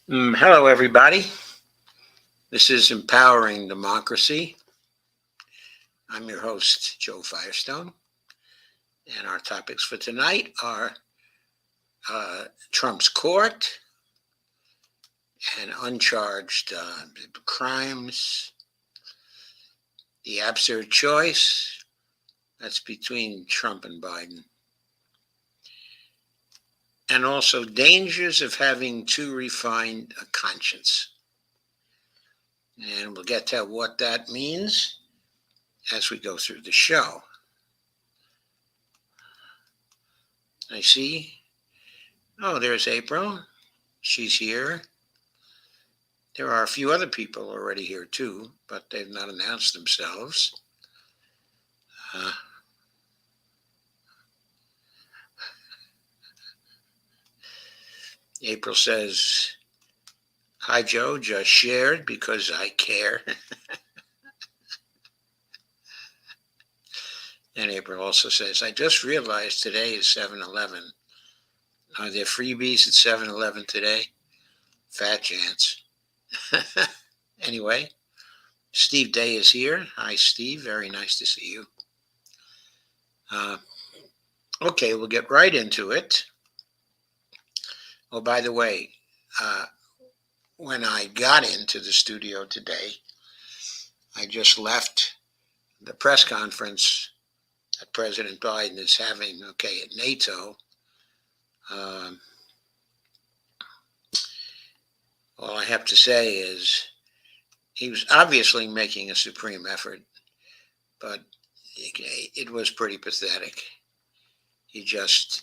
Hello, everybody. This is Empowering Democracy. I'm your host, Joe Firestone, and our topics for tonight are Trump's court and uncharged crimes, the absurd choice that's between Trump and Biden, and also dangers of having too refined a conscience. And we'll get to what that means as we go through the show. I see. Oh, there's April. She's here. There are a few other people already here too, but they've not announced themselves. Uh, April says, "Hi, Joe, just shared because I care." And April also says, "I just realized today is 7-Eleven. Are there freebies at 7-Eleven today? Fat chance." Anyway, Steve Day is here. Hi, Steve. Very nice to see you. Okay, we'll get right into it. Oh, by the way, when I got into the studio today, I just left the press conference that President Biden is having, at NATO. Um, all I have to say is he was obviously making a supreme effort, but it was pretty pathetic. He just,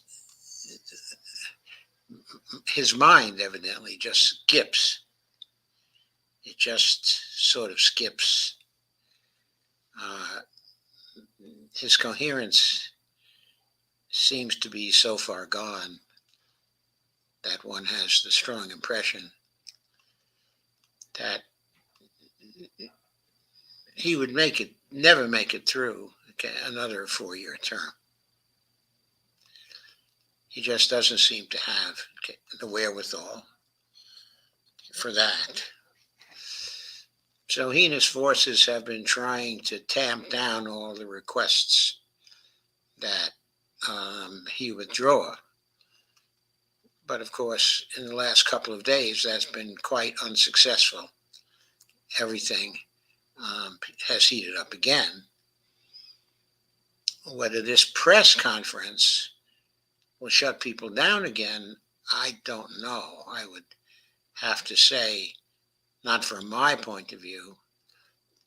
his mind evidently just skips. It just sort of skips. His coherence seems to be so far gone that one has the strong impression that he would never make it through another 4-year term. He just doesn't seem to have the wherewithal for that. So he and his forces have been trying to tamp down all the requests that he withdraw. But of course, in the last couple of days, that's been quite unsuccessful. Everything has heated up again. Whether this press conference will shut people down again, I don't know. I would have to say, not from my point of view,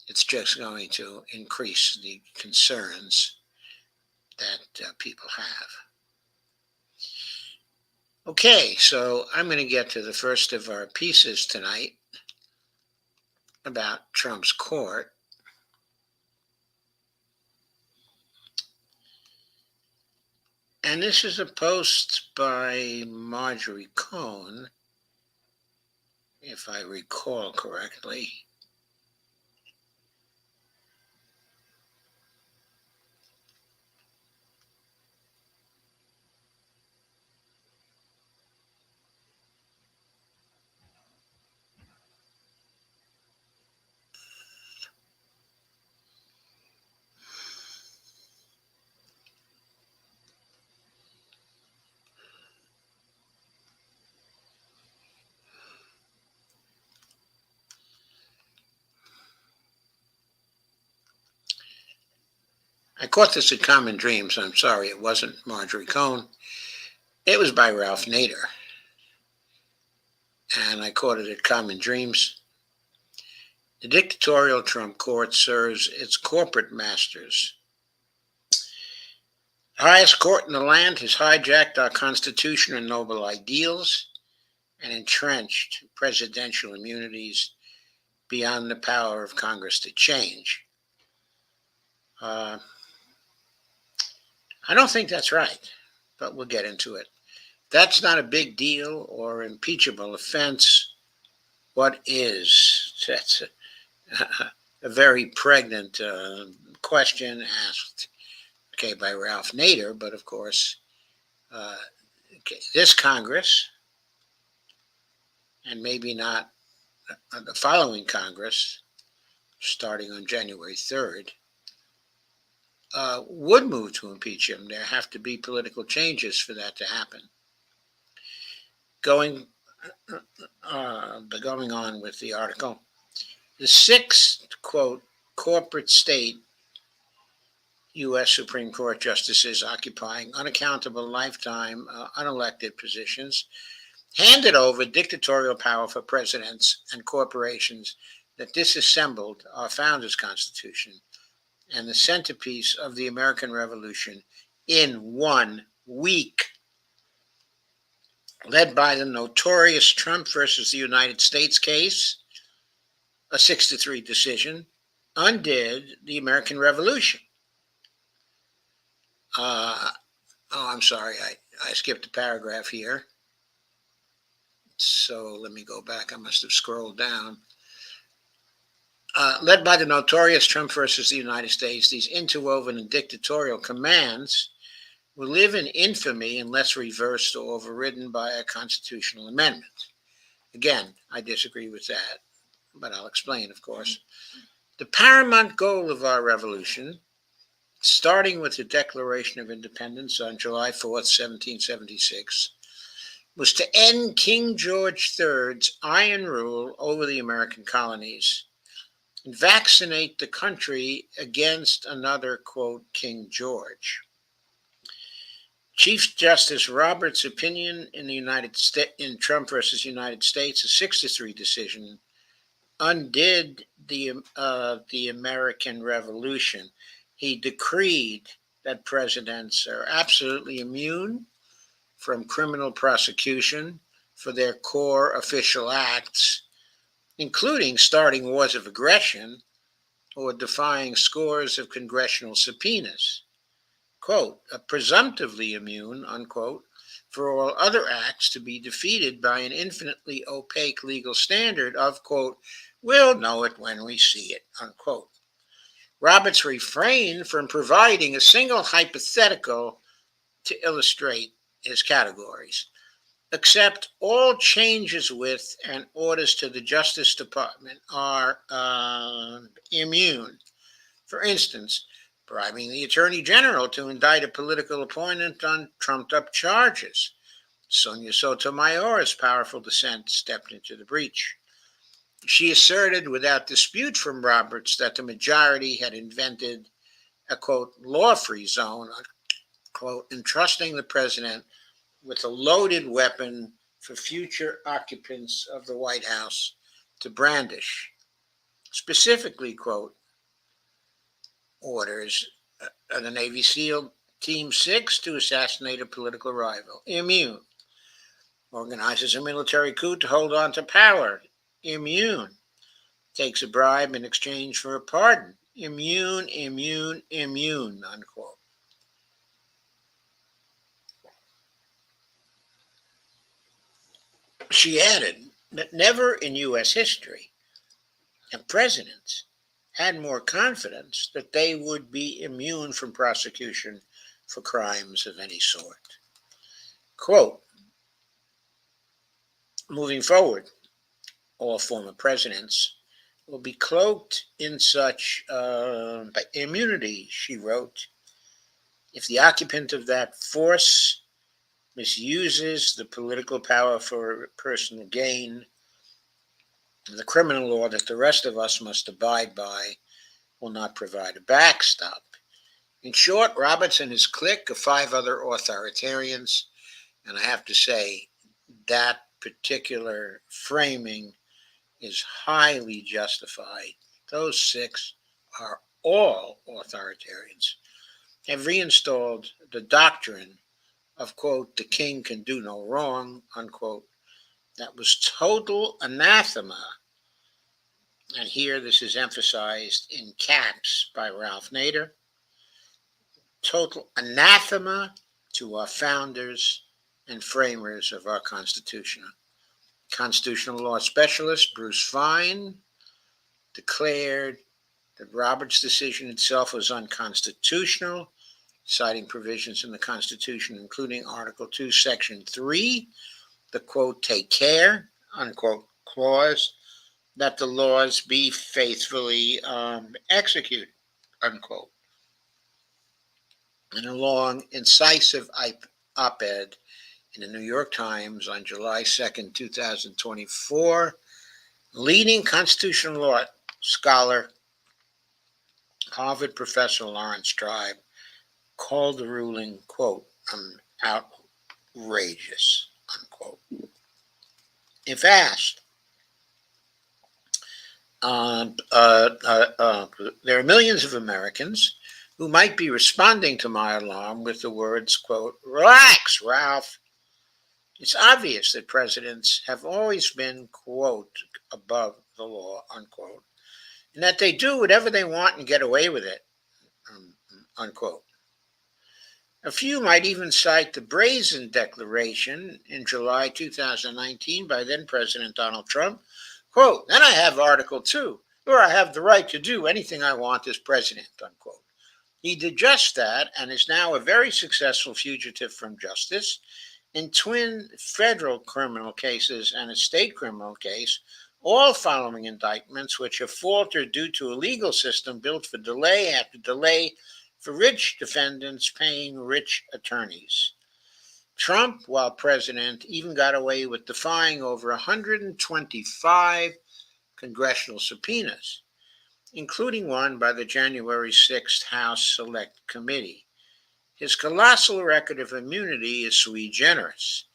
it's just going to increase the concerns that people have. Okay, so I'm going to get to the first of our pieces tonight about Trump's court. And this is a post by Marjorie Cohn, if I recall correctly. I caught this at Common Dreams. I'm sorry, it wasn't Marjorie Cohn. It was by Ralph Nader. And I caught it at Common Dreams. The dictatorial Trump court serves its corporate masters. The highest court in the land has hijacked our Constitution and noble ideals and entrenched presidential immunities beyond the power of Congress to change. I don't think that's right, but we'll get into it. That's not a big deal or impeachable offense. What is? That's a very pregnant question asked, by Ralph Nader. But of course, this Congress and maybe not the following Congress, starting on January 3rd, would move to impeach him. There have to be political changes for that to happen. Going on with the article, the sixth, quote, corporate state U.S. Supreme Court justices occupying unaccountable lifetime unelected positions handed over dictatorial power for presidents and corporations that disassembled our founders' Constitution and the centerpiece of the American Revolution in 1 week. Led by the notorious Trump versus the United States case, a 6-3 decision undid the American Revolution. I'm sorry, I skipped a paragraph here. So let me go back. I must have scrolled down. Led by the notorious Trump versus the United States, these interwoven and dictatorial commands will live in infamy unless reversed or overridden by a constitutional amendment. Again, I disagree with that, but I'll explain, of course. The paramount goal of our revolution, starting with the Declaration of Independence on July 4th, 1776, was to end King George III's iron rule over the American colonies and vaccinate the country against another, quote, King George. Chief Justice Roberts' opinion in Trump versus United States, a 6-3 decision, undid the American Revolution. He decreed that presidents are absolutely immune from criminal prosecution for their core official acts, including starting wars of aggression or defying scores of congressional subpoenas. Quote, presumptively immune, unquote, for all other acts to be defeated by an infinitely opaque legal standard of, quote, we'll know it when we see it, unquote. Roberts refrained from providing a single hypothetical to illustrate his categories, except all changes with and orders to the Justice Department are immune. For instance, bribing the Attorney General to indict a political opponent on trumped-up charges. Sonia Sotomayor's powerful dissent stepped into the breach. She asserted without dispute from Roberts that the majority had invented a, quote, law-free zone, quote, entrusting the president with a loaded weapon for future occupants of the White House to brandish. Specifically, quote, orders the Navy SEAL Team 6 to assassinate a political rival. Immune. Organizes a military coup to hold on to power. Immune. Takes a bribe in exchange for a pardon. Immune, immune, immune, unquote. She added that never in U.S. history have presidents had more confidence that they would be immune from prosecution for crimes of any sort. Quote, moving forward, all former presidents will be cloaked in such immunity, she wrote, if the occupant of that force misuses the political power for personal gain, the criminal law that the rest of us must abide by will not provide a backstop. In short, Roberts and his clique of 5 other authoritarians, and I have to say that particular framing is highly justified. Those 6 are all authoritarians, have reinstalled the doctrine of, quote, the king can do no wrong, unquote, that was total anathema. And here this is emphasized in caps by Ralph Nader. Total anathema to our founders and framers of our Constitution. Constitutional law specialist Bruce Fein declared that Roberts' decision itself was unconstitutional, citing provisions in the Constitution, including Article 2, Section 3, the, quote, take care, unquote, clause, that the laws be faithfully executed, unquote. In a long, incisive op-ed in the New York Times on July 2nd, 2024, leading constitutional law scholar, Harvard professor Lawrence Tribe, called the ruling, quote, outrageous, unquote. If asked, there are millions of Americans who might be responding to my alarm with the words, quote, relax, Ralph. It's obvious that presidents have always been, quote, above the law, unquote, and that they do whatever they want and get away with it, unquote. A few might even cite the brazen declaration in July 2019 by then President Donald Trump, quote, then I have Article 2, where I have the right to do anything I want as president, unquote. He did just that and is now a very successful fugitive from justice in twin federal criminal cases and a state criminal case, all following indictments which have faltered due to a legal system built for delay after delay for rich defendants paying rich attorneys. Trump, while president, even got away with defying over 125 congressional subpoenas, including one by the January 6th House Select Committee. His colossal record of immunity is sui generis.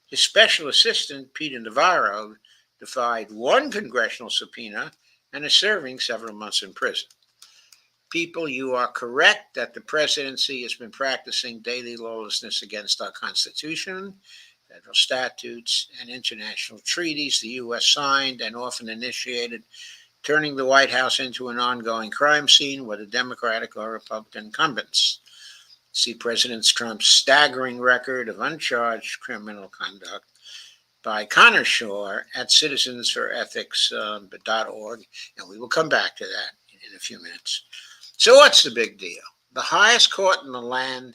His special assistant, Peter Navarro, defied one congressional subpoena and is serving several months in prison. People, you are correct that the presidency has been practicing daily lawlessness against our Constitution, federal statutes, and international treaties the U.S. signed and often initiated, turning the White House into an ongoing crime scene, whether Democratic or Republican incumbents. See President Trump's staggering record of uncharged criminal conduct by Connor Shore at citizensforethics.org, and we will come back to that in a few minutes. So what's the big deal? The highest court in the land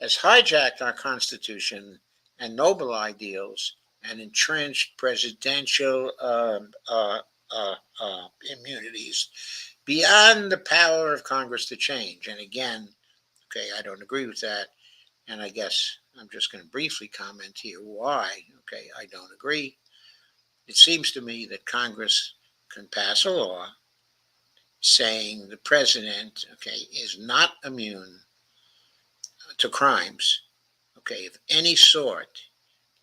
has hijacked our Constitution and noble ideals and entrenched presidential immunities beyond the power of Congress to change. And again, okay, I don't agree with that. And I guess I'm just going to briefly comment here why, okay, I don't agree. It seems to me that Congress can pass a law saying the president, okay, is not immune to crimes, okay, of any sort,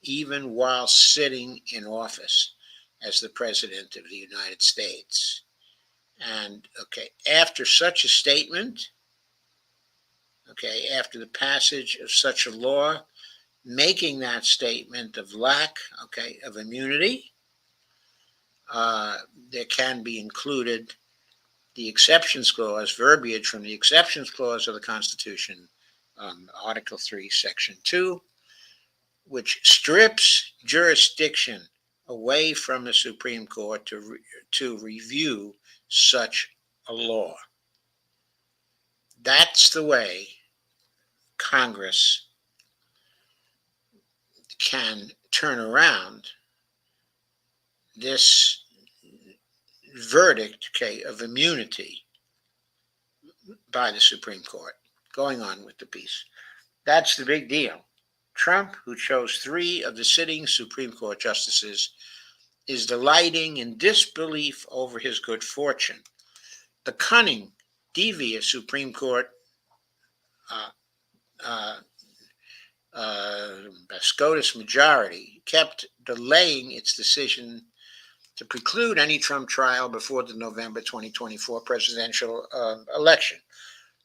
even while sitting in office as the president of the United States. And, okay, after such a statement, okay, after the passage of such a law, making that statement of lack, okay, of immunity, there can be included the exceptions clause, verbiage from the exceptions clause of the Constitution, Article 3, Section 2, which strips jurisdiction away from the Supreme Court to review such a law. That's the way Congress can turn around this verdict, okay, of immunity by the Supreme Court. Going on with the piece. That's the big deal. Trump, who chose 3 of the sitting Supreme Court justices, is delighting in disbelief over his good fortune. The cunning, devious Supreme Court SCOTUS majority kept delaying its decision to preclude any Trump trial before the November 2024 presidential election.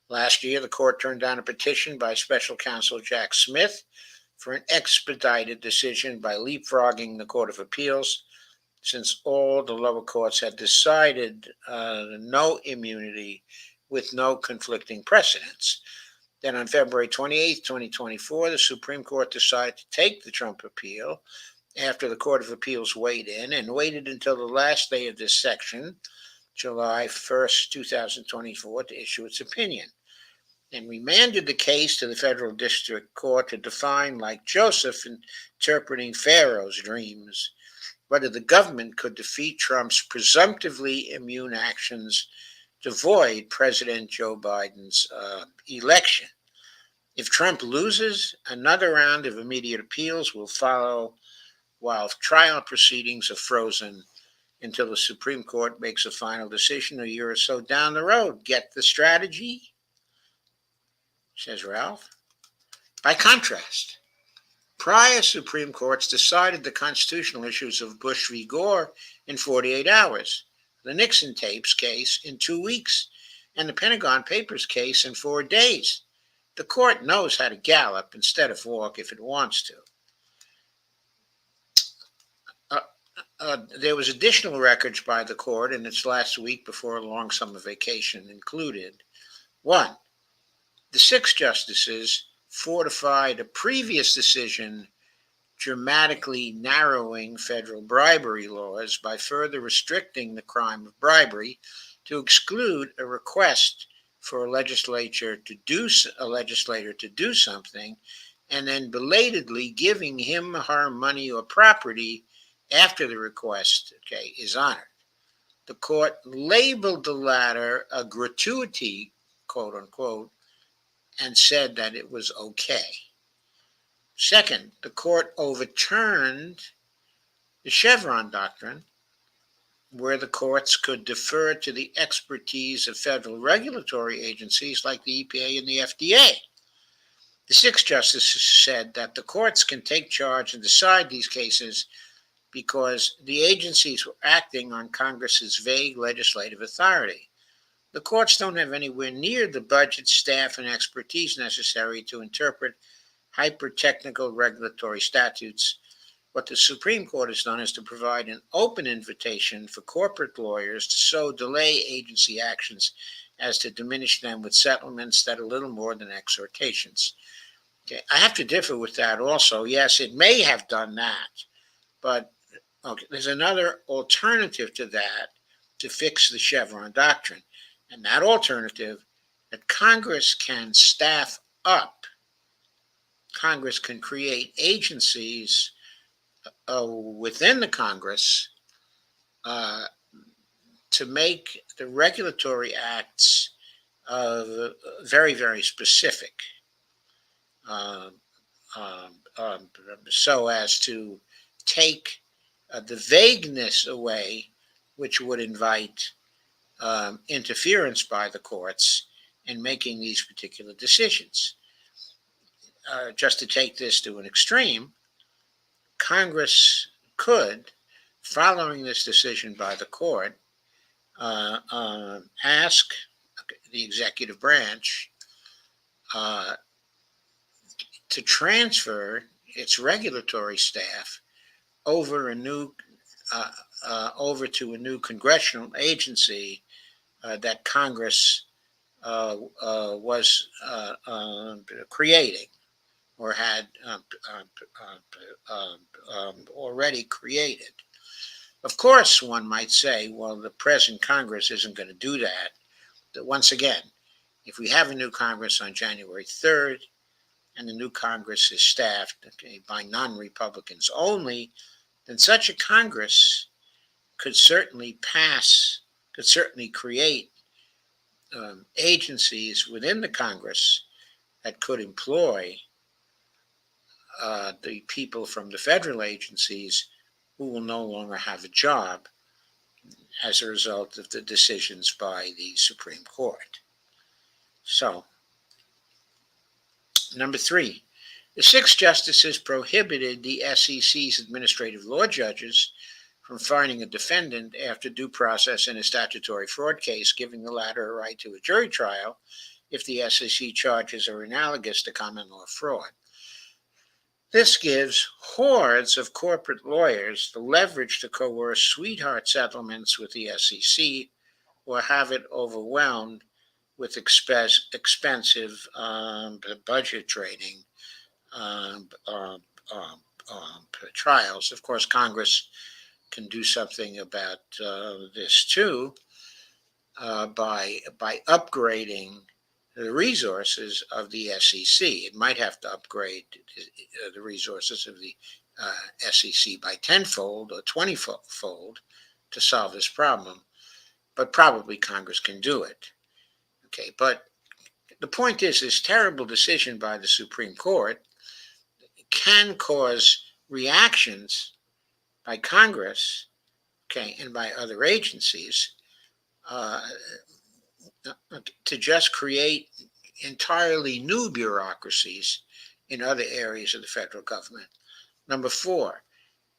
Last year, the court turned down a petition by special counsel Jack Smith for an expedited decision by leapfrogging the Court of Appeals, since all the lower courts had decided no immunity with no conflicting precedents. Then on February 28, 2024, the Supreme Court decided to take the Trump appeal after the Court of Appeals weighed in and waited until the last day of this section, July 1st, 2024, to issue its opinion, and remanded the case to the federal district court to define, like Joseph interpreting Pharaoh's dreams, whether the government could defeat Trump's presumptively immune actions to void President Joe Biden's election. If Trump loses, another round of immediate appeals will follow while trial proceedings are frozen until the Supreme Court makes a final decision a year or so down the road. Get the strategy? Says Ralph. By contrast, prior Supreme Courts decided the constitutional issues of Bush v. Gore in 48 hours, the Nixon tapes case in 2 weeks, and the Pentagon Papers case in 4 days. The court knows how to gallop instead of walk if it wants to. There was additional records by the court in its last week before a long summer vacation included: 1. The 6 justices fortified a previous decision dramatically narrowing federal bribery laws by further restricting the crime of bribery to exclude a request for a legislator to do something and then belatedly giving him or her money or property after the request is honored. The court labeled the latter a gratuity, quote unquote, and said that it was okay. Second, the court overturned the Chevron doctrine, where the courts could defer to the expertise of federal regulatory agencies like the EPA and the FDA. The 6 justices said that the courts can take charge and decide these cases because the agencies were acting on Congress's vague legislative authority. The courts don't have anywhere near the budget, staff, and expertise necessary to interpret hyper-technical regulatory statutes. What the Supreme Court has done is to provide an open invitation for corporate lawyers to so delay agency actions as to diminish them with settlements that are little more than exhortations. I have to differ with that also. Yes, it may have done that, but there's another alternative to that to fix the Chevron doctrine. And that alternative, that Congress can staff up. Congress can create agencies within the Congress to make the regulatory acts very, very specific, so as to take the vagueness away, which would invite interference by the courts in making these particular decisions. Just to take this to an extreme, Congress could, following this decision by the court, ask the executive branch to transfer its regulatory staff over to a new congressional agency that Congress was creating or had already created. Of course, one might say, well, the present Congress isn't going to do that. But once again, if we have a new Congress on January 3rd, and the new Congress is staffed by non-Republicans only, then such a Congress could certainly create agencies within the Congress that could employ the people from the federal agencies who will no longer have a job as a result of the decisions by the Supreme Court. So, number 3, the 6 justices prohibited the SEC's administrative law judges from finding a defendant after due process in a statutory fraud case, giving the latter a right to a jury trial if the SEC charges are analogous to common law fraud. This gives hordes of corporate lawyers the leverage to coerce sweetheart settlements with the SEC or have it overwhelmed with expensive budget trading trials. Of course, Congress can do something about this too by upgrading the resources of the SEC. It might have to upgrade the resources of the SEC by tenfold or 20-fold to solve this problem, but probably Congress can do it. Okay, but the point is, this terrible decision by the Supreme Court can cause reactions by Congress, okay, and by other agencies to just create entirely new bureaucracies in other areas of the federal government. Number four,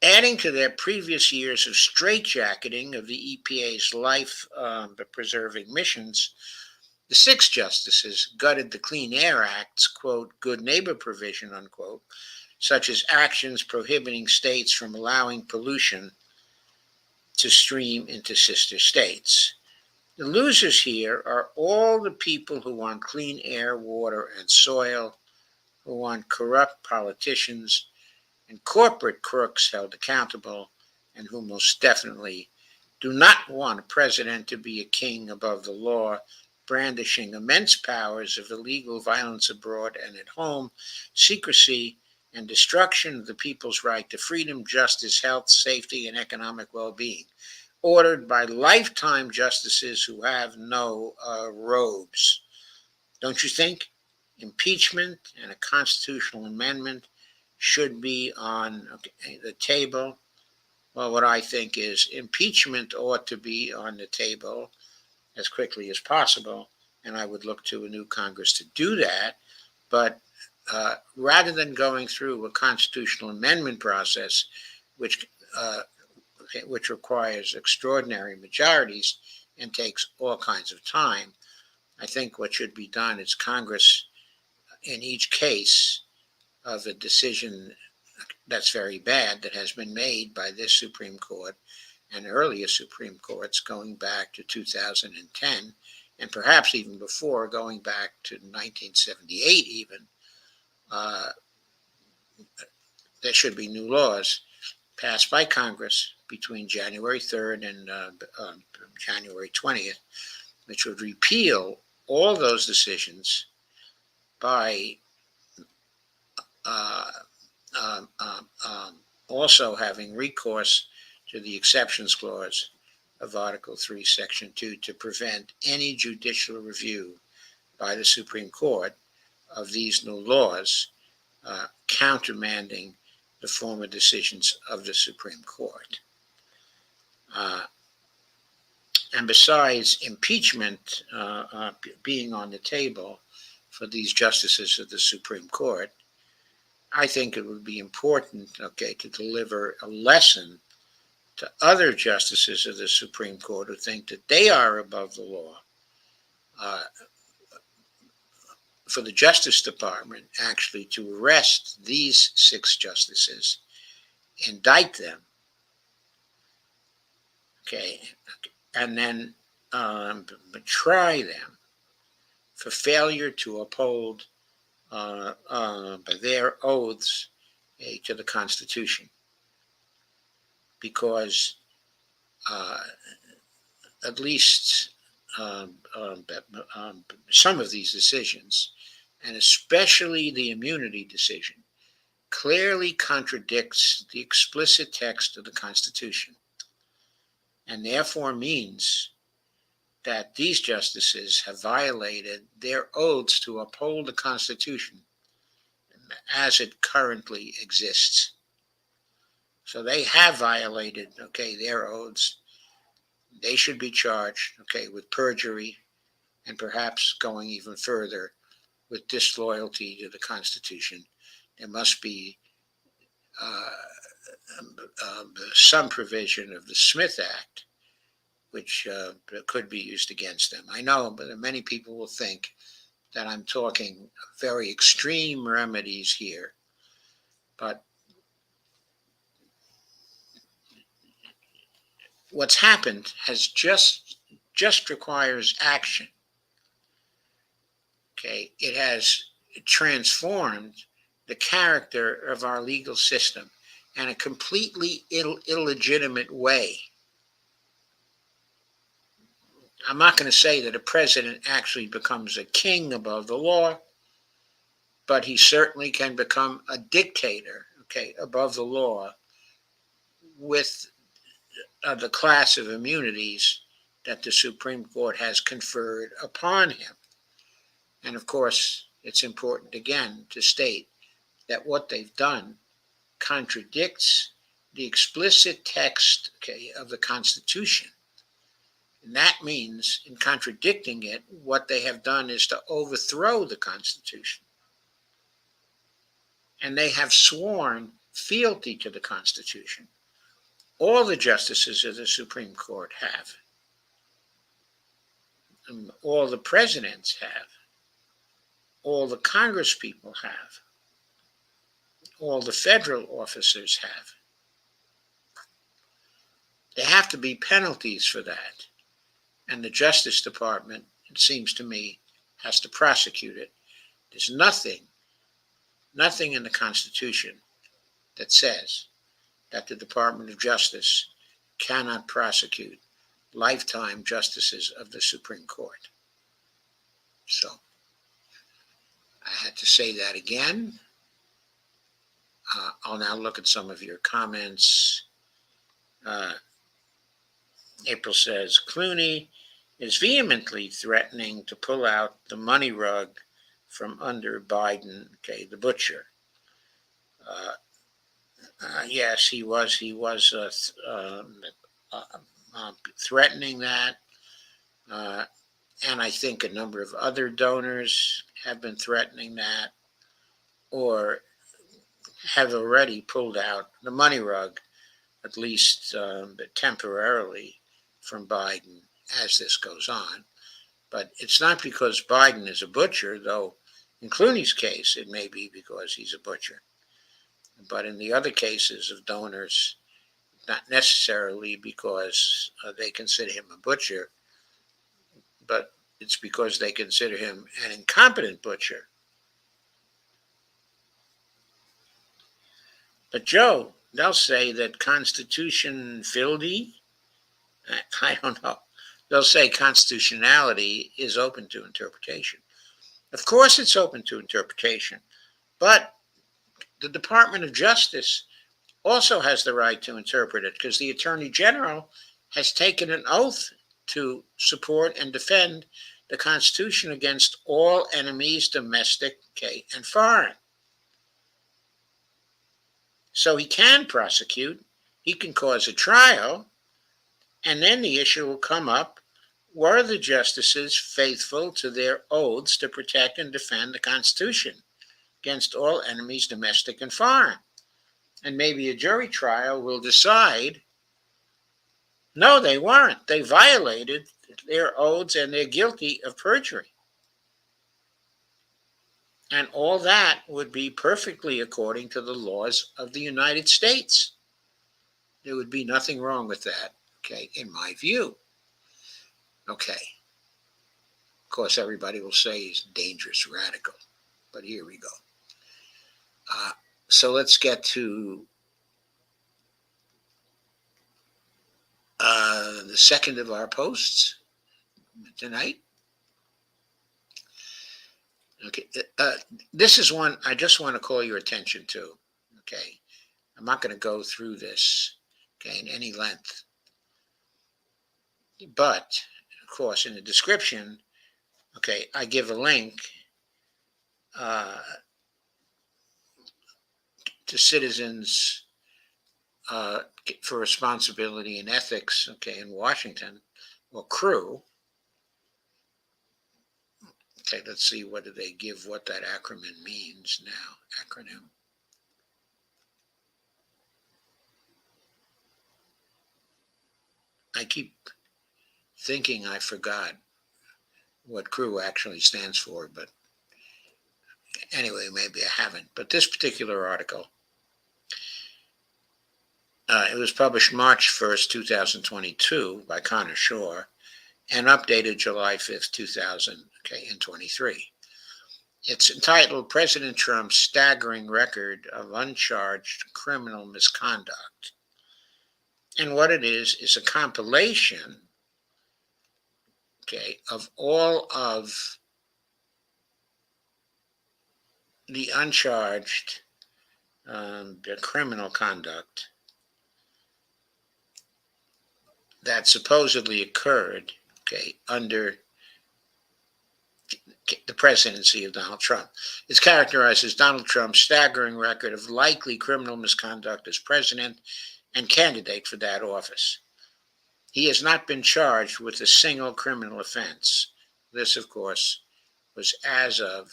adding to their previous years of straitjacketing of the EPA's life-preserving missions, the six justices gutted the Clean Air Act's, quote, good neighbor provision, unquote, such as actions prohibiting states from allowing pollution to stream into sister states. The losers here are all the people who want clean air, water, and soil, who want corrupt politicians and corporate crooks held accountable, and who most definitely do not want a president to be a king above the law, brandishing immense powers of illegal violence abroad and at home, secrecy, and destruction of the people's right to freedom, justice, health, safety, and economic well-being, ordered by lifetime justices who have no robes. Don't you think? Impeachment and a constitutional amendment should be on the table. Well, what I think is impeachment ought to be on the table as quickly as possible, and I would look to a new Congress to do that. But rather than going through a constitutional amendment process, which requires extraordinary majorities and takes all kinds of time, I think what should be done is Congress, in each case of a decision that's very bad that has been made by this Supreme Court and earlier Supreme Courts going back to 2010, and perhaps even before, going back to 1978 even, there should be new laws passed by Congress between January 3rd and January 20th, which would repeal all those decisions by also having recourse to the exceptions clause of Article 3, Section 2 to prevent any judicial review by the Supreme Court of these new laws, countermanding the former decisions of the Supreme Court. And besides impeachment being on the table for these justices of the Supreme Court, I think it would be important, to deliver a lesson to other justices of the Supreme Court who think that they are above the law, for the Justice Department actually to arrest these six justices, indict them, and then try them for failure to uphold their oaths to the Constitution. Because at least some of these decisions, and especially the immunity decision, clearly contradicts the explicit text of the Constitution, and therefore means that these justices have violated their oaths to uphold the Constitution as it currently exists. So they have violated, their oaths. They should be charged, with perjury, and perhaps going even further with disloyalty to the Constitution. There must be some provision of the Smith Act which could be used against them. I know, but many people will think that I'm talking very extreme remedies here, but what's happened has just requires action. It has transformed the character of our legal system in a completely illegitimate way. I'm not going to say that a president actually becomes a king above the law, but he certainly can become a dictator, okay, above the law with the class of immunities that the Supreme Court has conferred upon him. And of course, it's important again to state that what they've done contradicts the explicit text, okay, of the Constitution. And that means, in contradicting it, what they have done is to overthrow the Constitution. And they have sworn fealty to the Constitution. All the justices of the Supreme Court have. And all the presidents have. All the congresspeople have. All the federal officers have. There have to be penalties for that. And the Justice Department, it seems to me, has to prosecute it. There's nothing in the Constitution that says that the Department of Justice cannot prosecute lifetime justices of the Supreme Court. So, I had to say that again. I'll now look at some of your comments. April says, Clooney is vehemently threatening to pull out the money rug from under Biden, okay, the butcher. Yes, he was threatening that. And I think a number of other donors have been threatening that or have already pulled out the money rug, at least temporarily, from Biden as this goes on. But it's not because Biden is a butcher, though in Clooney's case, it may be because he's a butcher. But in the other cases of donors, not necessarily because they consider him a butcher, but it's because they consider him an incompetent butcher. But Joe, they'll say that Constitution fildy. I don't know. They'll say constitutionality is open to interpretation. Of course it's open to interpretation, but the Department of Justice also has the right to interpret it because the Attorney General has taken an oath to support and defend the Constitution against all enemies, domestic, and foreign. So he can prosecute, he can cause a trial, and then the issue will come up, were the justices faithful to their oaths to protect and defend the Constitution against all enemies, domestic and foreign? And maybe a jury trial will decide, no, they weren't. They violated their oaths and they're guilty of perjury. And all that would be perfectly according to the laws of the United States. There would be nothing wrong with that, okay, in my view. Okay. Of course, everybody will say he's dangerous radical, but here we go. So let's get to the second of our posts tonight. Okay, this is one I just want to call your attention to. Okay, I'm not going to go through this, okay, in any length. But, of course, in the description, okay, I give a link to Citizens for Responsibility and Ethics, okay, in Washington, or CREW. Okay, let's see, what do they give, what that acronym means now, acronym. I keep thinking I forgot what CREW actually stands for, but anyway, maybe I haven't. But this particular article, it was published March 1st, 2022 by Connor Shore and updated July 5th, 2023. It's entitled President Trump's Staggering Record of Uncharged Criminal Misconduct. And what it is a compilation okay, of all of the uncharged criminal conduct that supposedly occurred, okay, under the presidency of Donald Trump. It's characterized as Donald Trump's staggering record of likely criminal misconduct as president and candidate for that office. He has not been charged with a single criminal offense. This, of course, was as of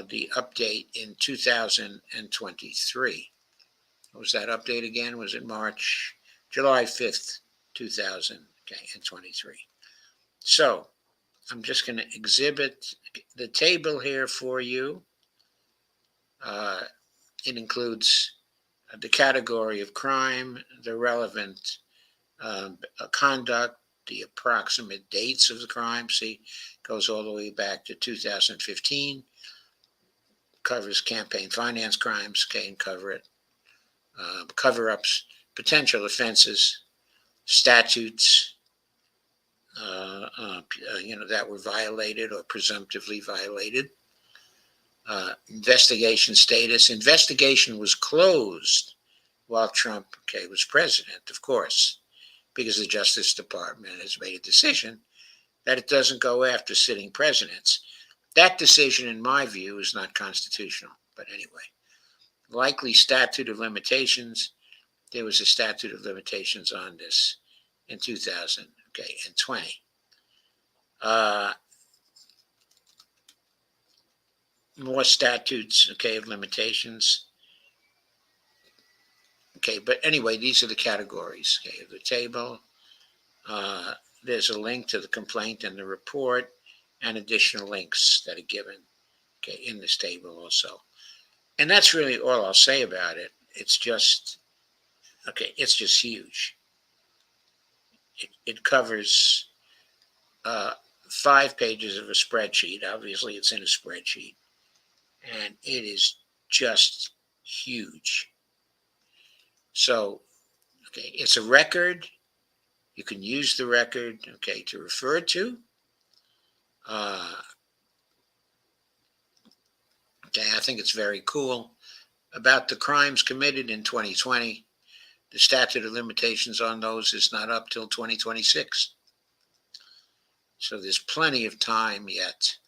the update in 2023. What was that update again? Was it July 5th, 2023? So I'm just going to exhibit the table here for you. It includes the category of crime, the relevant conduct, the approximate dates of the crime. See, goes all the way back to 2015. Covers campaign finance crimes, can cover it. Cover-ups, potential offenses, statutes, that were violated or presumptively violated. Investigation status. Investigation was closed while Trump, was president, of course, because the Justice Department has made a decision that it doesn't go after sitting presidents. That decision, in my view, is not constitutional. But anyway, likely statute of limitations. There was a statute of limitations on this in 2020. More statutes, of limitations. But anyway, these are the categories, of the table. There's a link to the complaint and the report and additional links that are given, in this table also. And that's really all I'll say about it. It's just, it's just huge. It covers 5 pages of a spreadsheet. Obviously, it's in a spreadsheet. And it is just huge. So, it's a record. You can use the record, to refer to. I think it's very cool. About the crimes committed in 2020, the statute of limitations on those is not up till 2026. So there's plenty of time yet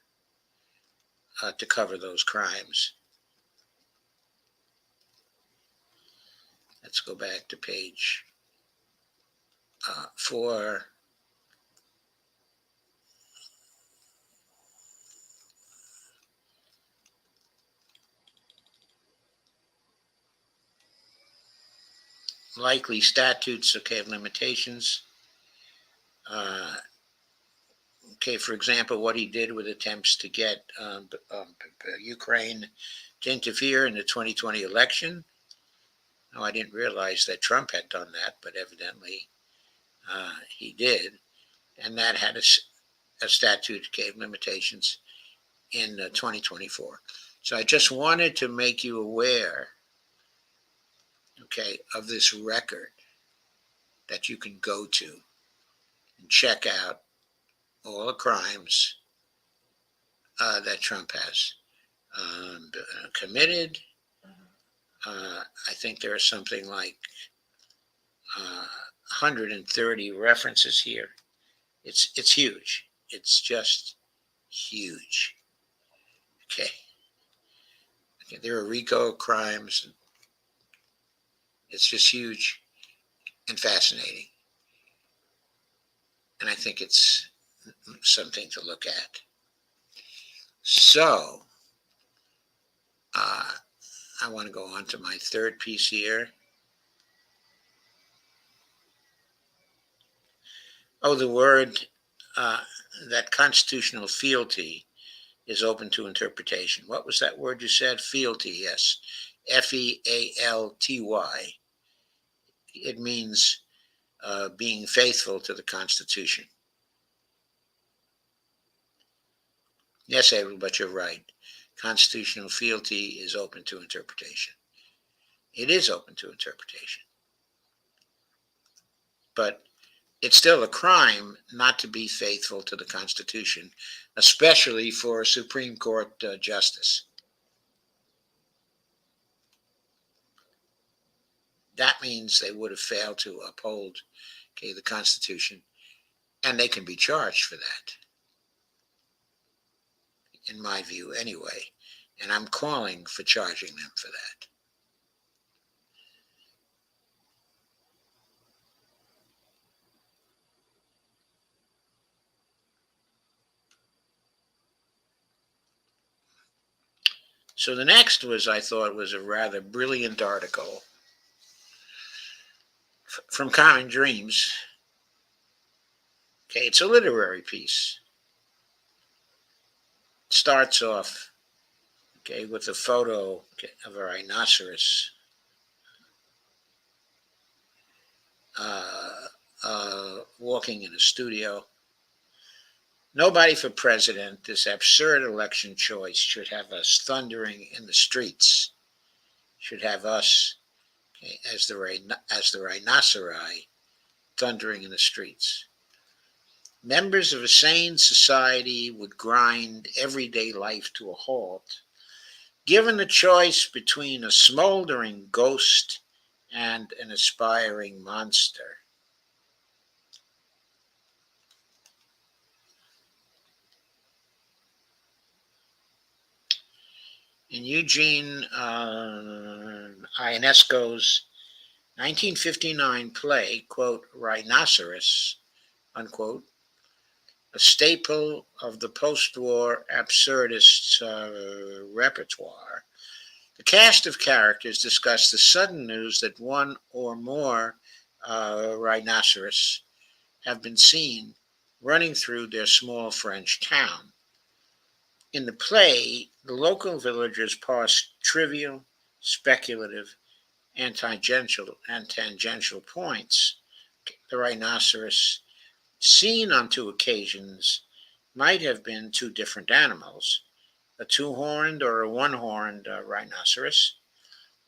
to cover those crimes. Let's go back to page 4. Likely statutes, of limitations. For example, what he did with attempts to get Ukraine to interfere in the 2020 election. Now, I didn't realize that Trump had done that, but evidently he did. And that had a statute of limitations in 2024. So I just wanted to make you aware, of this record that you can go to and check out all the crimes that Trump has committed. I think there are something like 130 references here. It's huge. It's just huge. There are RICO crimes. It's just huge and fascinating. And I think it's something to look at. So, I want to go on to my third piece here. The word that constitutional fealty is open to interpretation. What was that word you said? Fealty, yes. Fealty. It means being faithful to the Constitution. Yes, Abel, but you're right. Constitutional fealty is open to interpretation. It is open to interpretation. But it's still a crime not to be faithful to the Constitution, especially for a Supreme Court justice. That means they would have failed to uphold, the Constitution, and they can be charged for that, in my view, anyway. And I'm calling for charging them for that. So the next I thought, was a rather brilliant article from Common Dreams. Okay, it's a literary piece. It starts off, with a photo, of a rhinoceros walking in a studio. Nobody for president. This absurd election choice should have us thundering in the streets. Should have us, as the rhinoceri, thundering in the streets. Members of a sane society would grind everyday life to a halt, given the choice between a smoldering ghost and an aspiring monster. In Eugene Ionesco's 1959 play, quote, Rhinoceros, unquote, a staple of the post-war absurdist repertoire, the cast of characters discuss the sudden news that one or more rhinoceros have been seen running through their small French town. In the play, the local villagers parse trivial, speculative, and tangential points. The rhinoceros, seen on two occasions, might have been two different animals, a two-horned or a one-horned rhinoceros,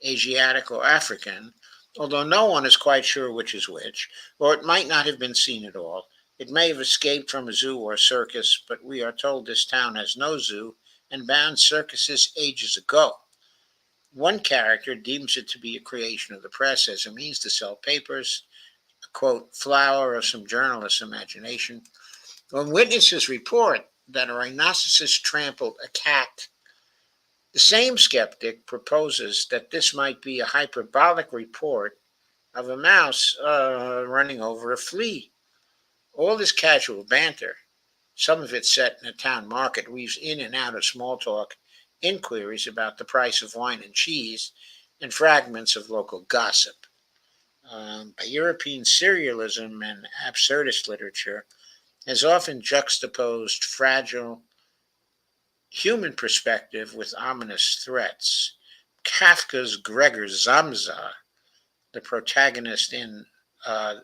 Asiatic or African, although no one is quite sure which is which, or it might not have been seen at all. It may have escaped from a zoo or circus, but we are told this town has no zoo and banned circuses ages ago. One character deems it to be a creation of the press as a means to sell papers, a, quote, flower of some journalist's imagination. When witnesses report that a rhinoceros trampled a cat, the same skeptic proposes that this might be a hyperbolic report of a mouse running over a flea. All this casual banter, some of it set in a town market, weaves in and out of small talk inquiries about the price of wine and cheese and fragments of local gossip. European serialism and absurdist literature has often juxtaposed fragile human perspective with ominous threats. Kafka's Gregor Samsa, the protagonist in The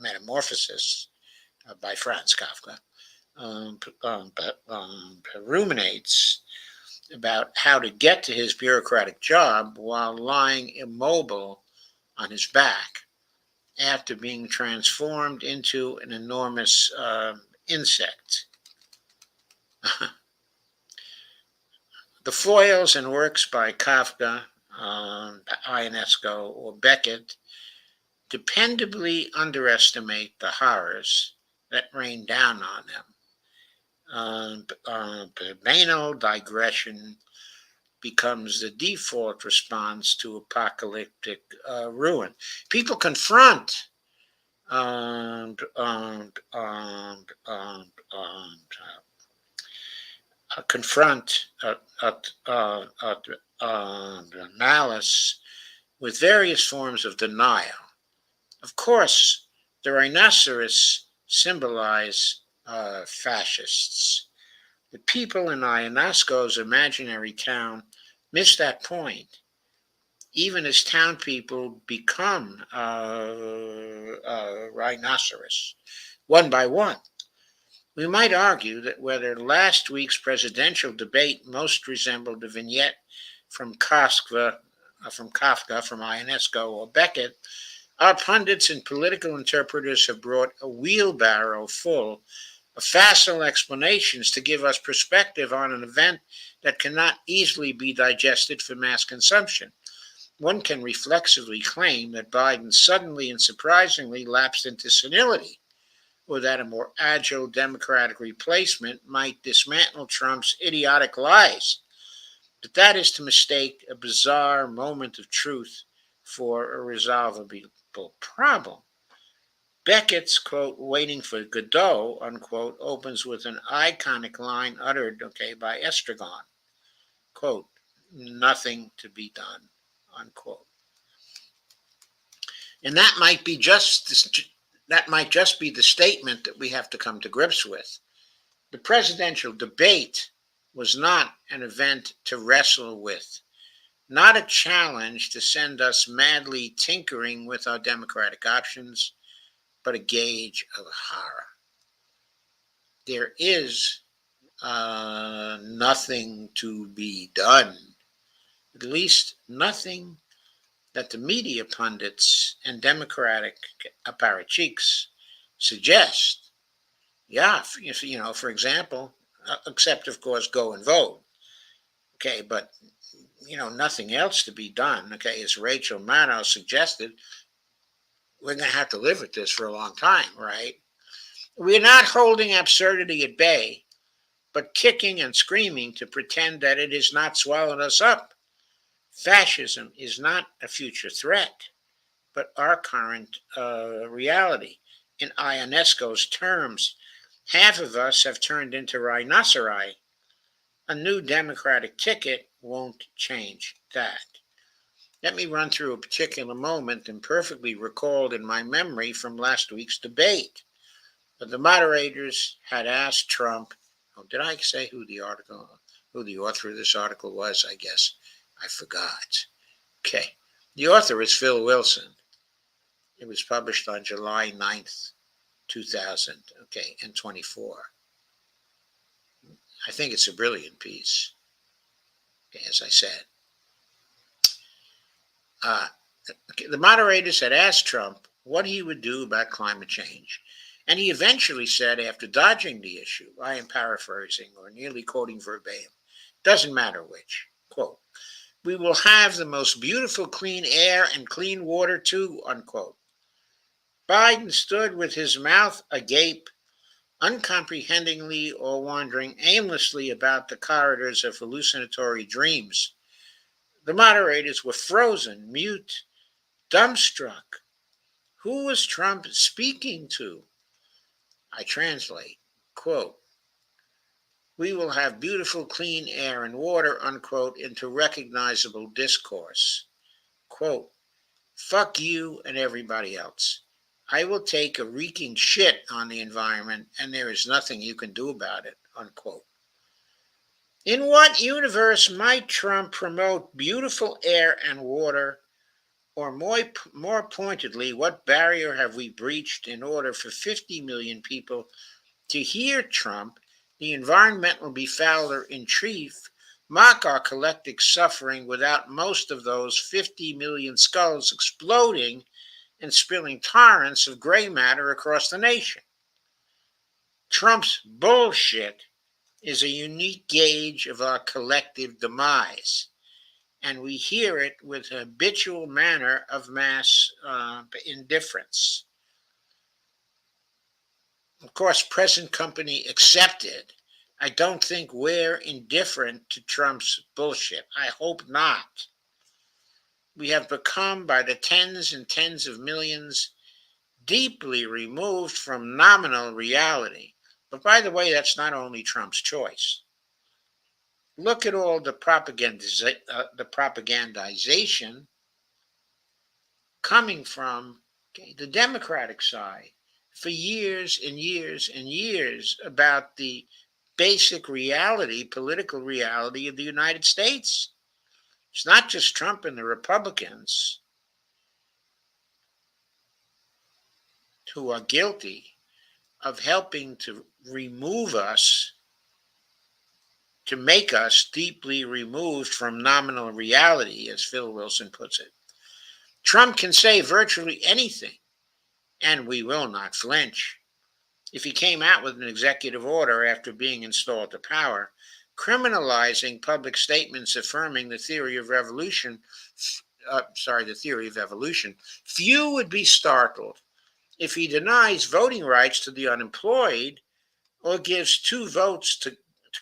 Metamorphosis by Franz Kafka, ruminates about how to get to his bureaucratic job while lying immobile on his back after being transformed into an enormous insect. The foils and works by Kafka, Ionesco, or Beckett dependably underestimate the horrors that rain down on them. Banal digression becomes the default response to apocalyptic ruin. People confront malice with various forms of denial. Of course, the rhinoceros symbolize fascists. The people in Ionesco's imaginary town miss that point, even as town people become rhinoceros, one by one. We might argue that whether last week's presidential debate most resembled a vignette from Kafka, from Ionesco or Beckett, Our pundits and political interpreters have brought a wheelbarrow full of facile explanations to give us perspective on an event that cannot easily be digested for mass consumption. One can reflexively claim that Biden suddenly and surprisingly lapsed into senility, or that a more agile Democratic replacement might dismantle Trump's idiotic lies. But that is to mistake a bizarre moment of truth for a resolvable problem. Beckett's, quote, "Waiting for Godot," unquote, opens with an iconic line uttered, by Estragon, quote, "Nothing to be done," unquote. And that might just be the statement that we have to come to grips with. The presidential debate was not an event to wrestle with, not a challenge to send us madly tinkering with our democratic options, but a gauge of horror. There is nothing to be done, at least nothing that the media pundits and Democratic apparatchiks suggest. Yeah, for example, except of course go and vote. But nothing else to be done. As Rachel Maddow suggested, we're going to have to live with this for a long time, right? We're not holding absurdity at bay, but kicking and screaming to pretend that it has not swallowed us up. Fascism is not a future threat, but our current reality. In Ionesco's terms, half of us have turned into rhinoceri. A new Democratic ticket won't change that. Let me run through a particular moment imperfectly recalled in my memory from last week's debate. The moderators had asked Trump, did I say who the author of this article was? I guess I forgot. The author is Phil Wilson. It was published on July 9th, 2024. I think it's a brilliant piece, as I said. The moderators had asked Trump what he would do about climate change, and he eventually said, after dodging the issue, I am paraphrasing or nearly quoting verbatim, doesn't matter which, quote, "We will have the most beautiful clean air and clean water too," unquote. Biden stood with his mouth agape, uncomprehendingly or wandering aimlessly about the corridors of hallucinatory dreams. The moderators were frozen, mute, dumbstruck. Who was Trump speaking to? I translate, quote, "We will have beautiful clean air and water," unquote, into recognizable discourse. Quote, "Fuck you and everybody else. I will take a reeking shit on the environment and there is nothing you can do about it," unquote. In what universe might Trump promote beautiful air and water? Or more pointedly, what barrier have we breached in order for 50 million people to hear Trump, the environmental befouler in chief, mock our collective suffering without most of those 50 million skulls exploding and spilling torrents of gray matter across the nation? Trump's bullshit is a unique gauge of our collective demise, and we hear it with a habitual manner of mass indifference. Of course, present company accepted. I don't think we're indifferent to Trump's bullshit. I hope not. We have become, by the tens and tens of millions, deeply removed from nominal reality. But by the way, that's not only Trump's choice. Look at all the propagandization coming from the Democratic side for years and years and years about the basic reality, political reality of the United States. It's not just Trump and the Republicans who are guilty of helping to remove us, to make us deeply removed from nominal reality, as Phil Wilson puts it. Trump can say virtually anything, and we will not flinch. If he came out with an executive order after being installed to power, criminalizing public statements affirming the theory of evolution, few would be startled. If he denies voting rights to the unemployed or gives 2 votes to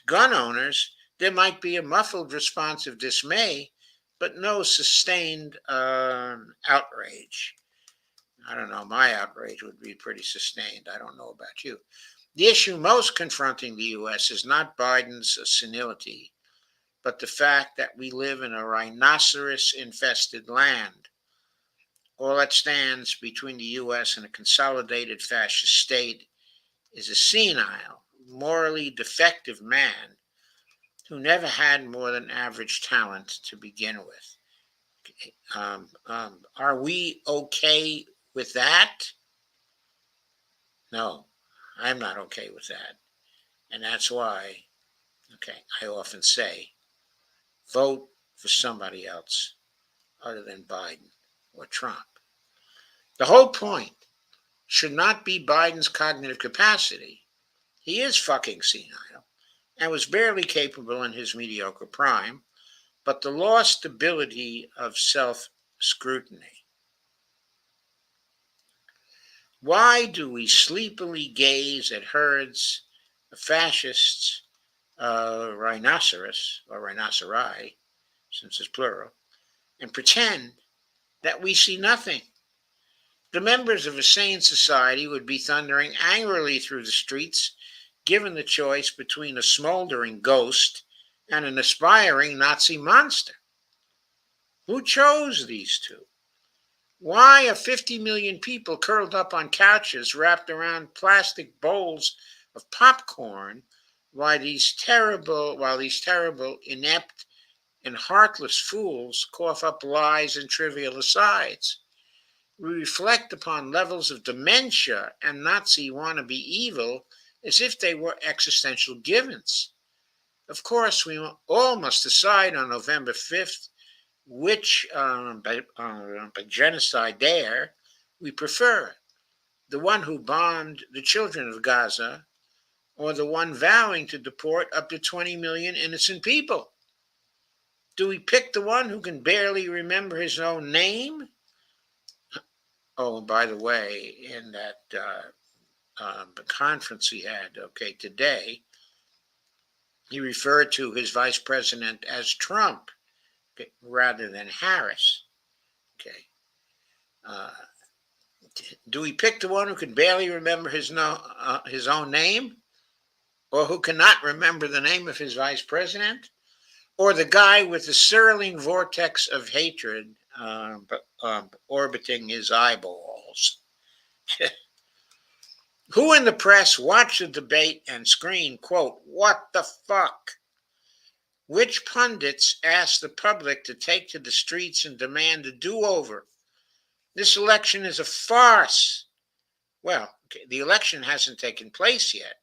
gun owners, there might be a muffled response of dismay, but no sustained outrage. I don't know, my outrage would be pretty sustained. I don't know about you. The issue most confronting the U.S. is not Biden's senility, but the fact that we live in a rhinoceros-infested land. All that stands between the U.S. and a consolidated fascist state is a senile, morally defective man who never had more than average talent to begin with. Are we okay with that? No, I'm not okay with that. And that's why, I often say, vote for somebody else other than Biden or Trump. The whole point should not be Biden's cognitive capacity. He is fucking senile and was barely capable in his mediocre prime, but the lost ability of self-scrutiny. Why do we sleepily gaze at herds of fascists, rhinoceros, or rhinoceri, since it's plural, and pretend that we see nothing? The members of a sane society would be thundering angrily through the streets, given the choice between a smoldering ghost and an aspiring Nazi monster. Who chose these two? Why are 50 million people curled up on couches wrapped around plastic bowls of popcorn while these terrible, inept, and heartless fools cough up lies and trivial asides? We reflect upon levels of dementia and Nazi wannabe evil as if they were existential givens. Of course, we all must decide on November 5th which genocide dare we prefer, the one who bombed the children of Gaza or the one vowing to deport up to 20 million innocent people. Do we pick the one who can barely remember his own name? Oh, and by the way, in that conference he had, today, he referred to his vice president as Trump, rather than Harris. Do we pick the one who can barely remember his own name, or who cannot remember the name of his vice president, or the guy with the swirling vortex of hatred orbiting his eyeballs? Who in the press watched the debate and screamed, quote, "What the fuck"? Which pundits asked the public to take to the streets and demand a do-over? This election is a farce. Well, the election hasn't taken place yet.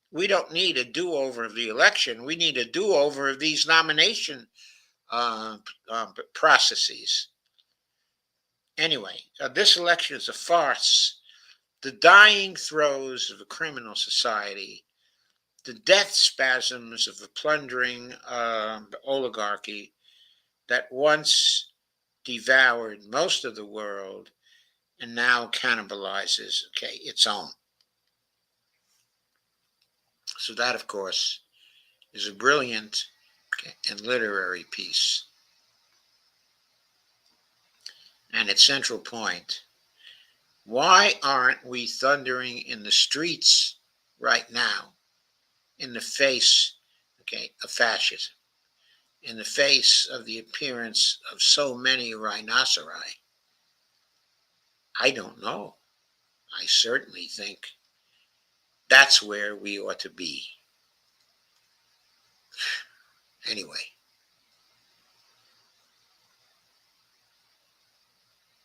We don't need a do-over of the election. We need a do-over of these nomination processes. Anyway, this election is a farce. The dying throes of a criminal society, the death spasms of a plundering oligarchy that once devoured most of the world and now cannibalizes, its own. So that, of course, is a brilliant and literary piece. And its central point: why aren't we thundering in the streets right now in the face, of fascism, in the face of the appearance of so many rhinoceri? I don't know. I certainly think that's where we ought to be. Anyway.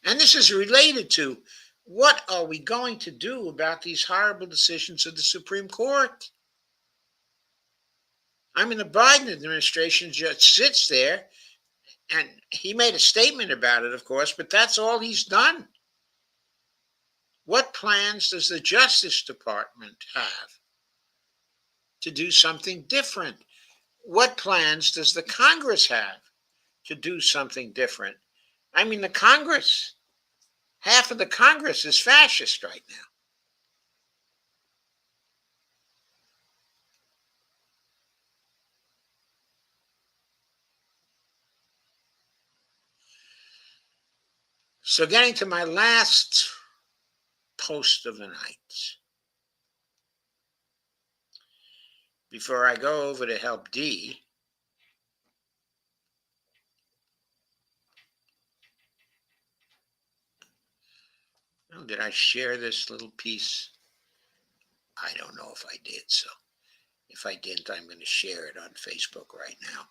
And this is related to, what are we going to do about these horrible decisions of the Supreme Court? I mean, the Biden administration just sits there And he made a statement about it, of course, but that's all he's done. What plans does the Justice Department have to do something different? What plans does the Congress have to do something different? I mean, the Congress, half of the Congress is fascist right now. So, getting to my last post of the night, before I go over to help D, oh, did I share this little piece? I don't know if I did. So, if I didn't, I'm going to share it on Facebook right now.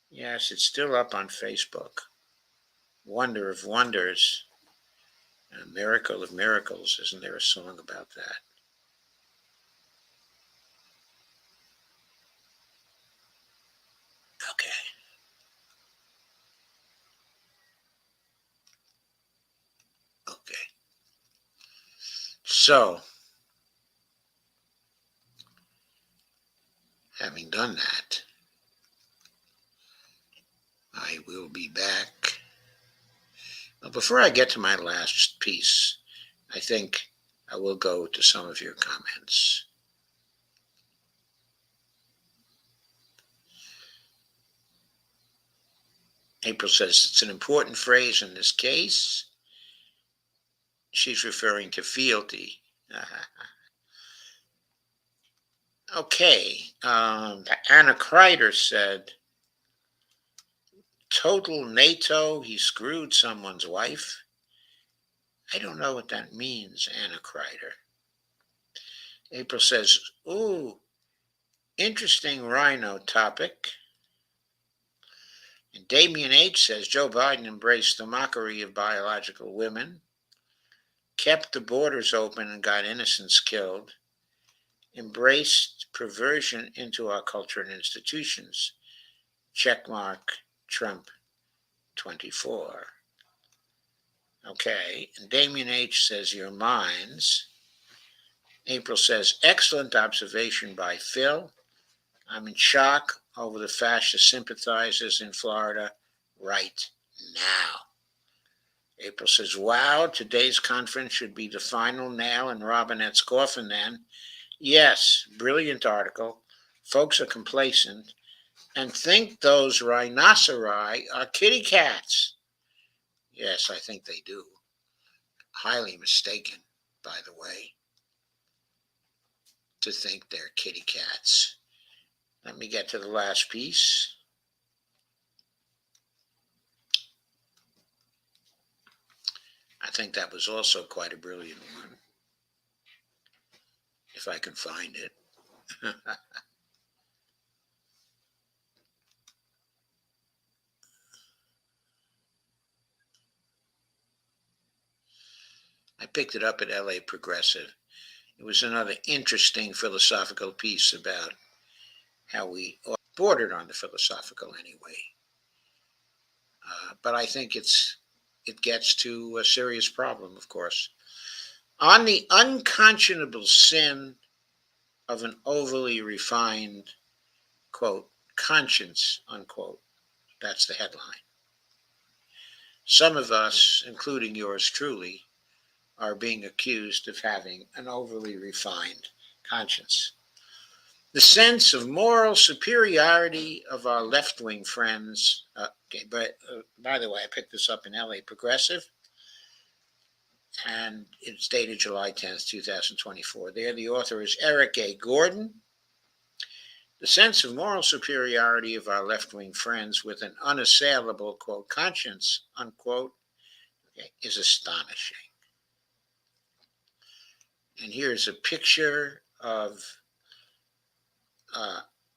Yes, it's still up on Facebook. Wonder of Wonders, a Miracle of Miracles. Isn't there a song about that? Okay. Okay. So, having done that, I will be back. Well, before I get to my last piece, I think I will go to some of your comments. April says it's an important phrase in this case. She's referring to fealty. Okay. Anna Kreider said, total NATO, he screwed someone's wife. I don't know what that means, Anna Kreider. April says, ooh, interesting rhino topic. And Damien H. says, Joe Biden embraced the mockery of biological women, kept the borders open and got innocents killed, embraced perversion into our culture and institutions. Checkmark Trump 24. Okay, and Damien H. says, your minds. April says, excellent observation by Phil. I'm in shock over the fascist sympathizers in Florida right now. April says, wow, today's conference should be the final nail in Robinette's coffin then. Yes, brilliant article. Folks are complacent and think those rhinoceri are kitty cats. Yes, I think they do. Highly mistaken, by the way, to think they're kitty cats. Let me get to the last piece. I think that was also quite a brilliant one, if I can find it. I picked it up at LA Progressive. It was another interesting philosophical piece about how we bordered on the philosophical anyway. But I think it gets to a serious problem, of course. On the unconscionable sin of an overly refined, quote, conscience, unquote. That's the headline. Some of us, including yours truly, are being accused of having an overly refined conscience. The sense of moral superiority of our left-wing friends. By the way, I picked this up in LA Progressive, and it's dated July 10th, 2024. There, the author is Eric A. Gordon. The sense of moral superiority of our left-wing friends with an unassailable, quote, conscience, unquote, is astonishing. And here's a picture of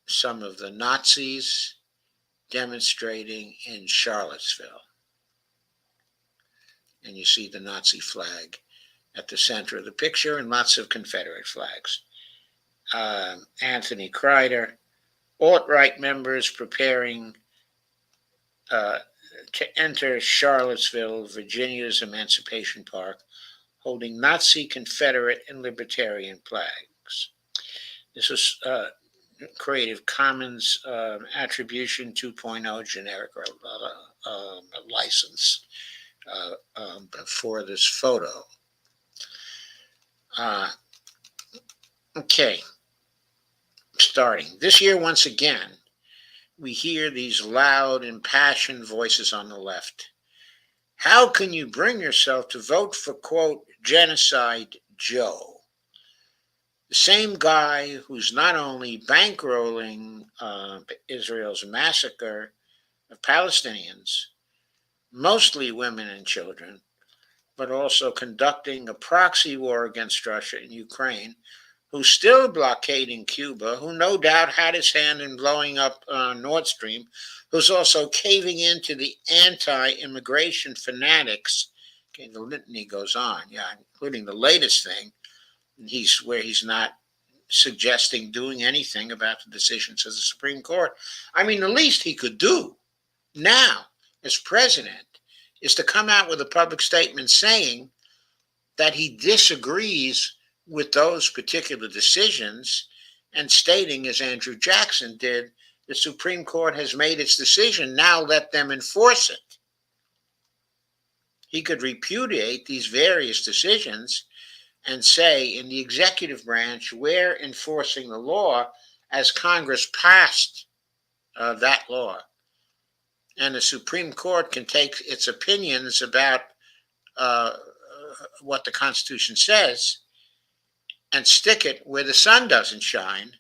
some of the Nazis demonstrating in Charlottesville. And you see the Nazi flag at the center of the picture and lots of Confederate flags. Anthony Kreider alt-right members preparing to enter Charlottesville, Virginia's Emancipation Park, holding Nazi, Confederate, and Libertarian flags. This was Creative Commons Attribution 2.0 generic license for this photo. Okay, starting. This year, once again, we hear these loud, impassioned voices on the left. How can you bring yourself to vote for, quote, Genocide Joe? The same guy who's not only bankrolling Israel's massacre of Palestinians, mostly women and children, but also conducting a proxy war against Russia in Ukraine, who's still blockading Cuba, who no doubt had his hand in blowing up Nord Stream, who's also caving into the anti-immigration fanatics. Okay, the litany goes on, including the latest thing, where he's not suggesting doing anything about the decisions of the Supreme Court. I mean, the least he could do now as president is to come out with a public statement saying that he disagrees with those particular decisions and stating, as Andrew Jackson did, the Supreme Court has made its decision, now let them enforce it. He could repudiate these various decisions and say, in the executive branch, we're enforcing the law as Congress passed that law. And the Supreme Court can take its opinions about what the Constitution says and stick it where the sun doesn't shine,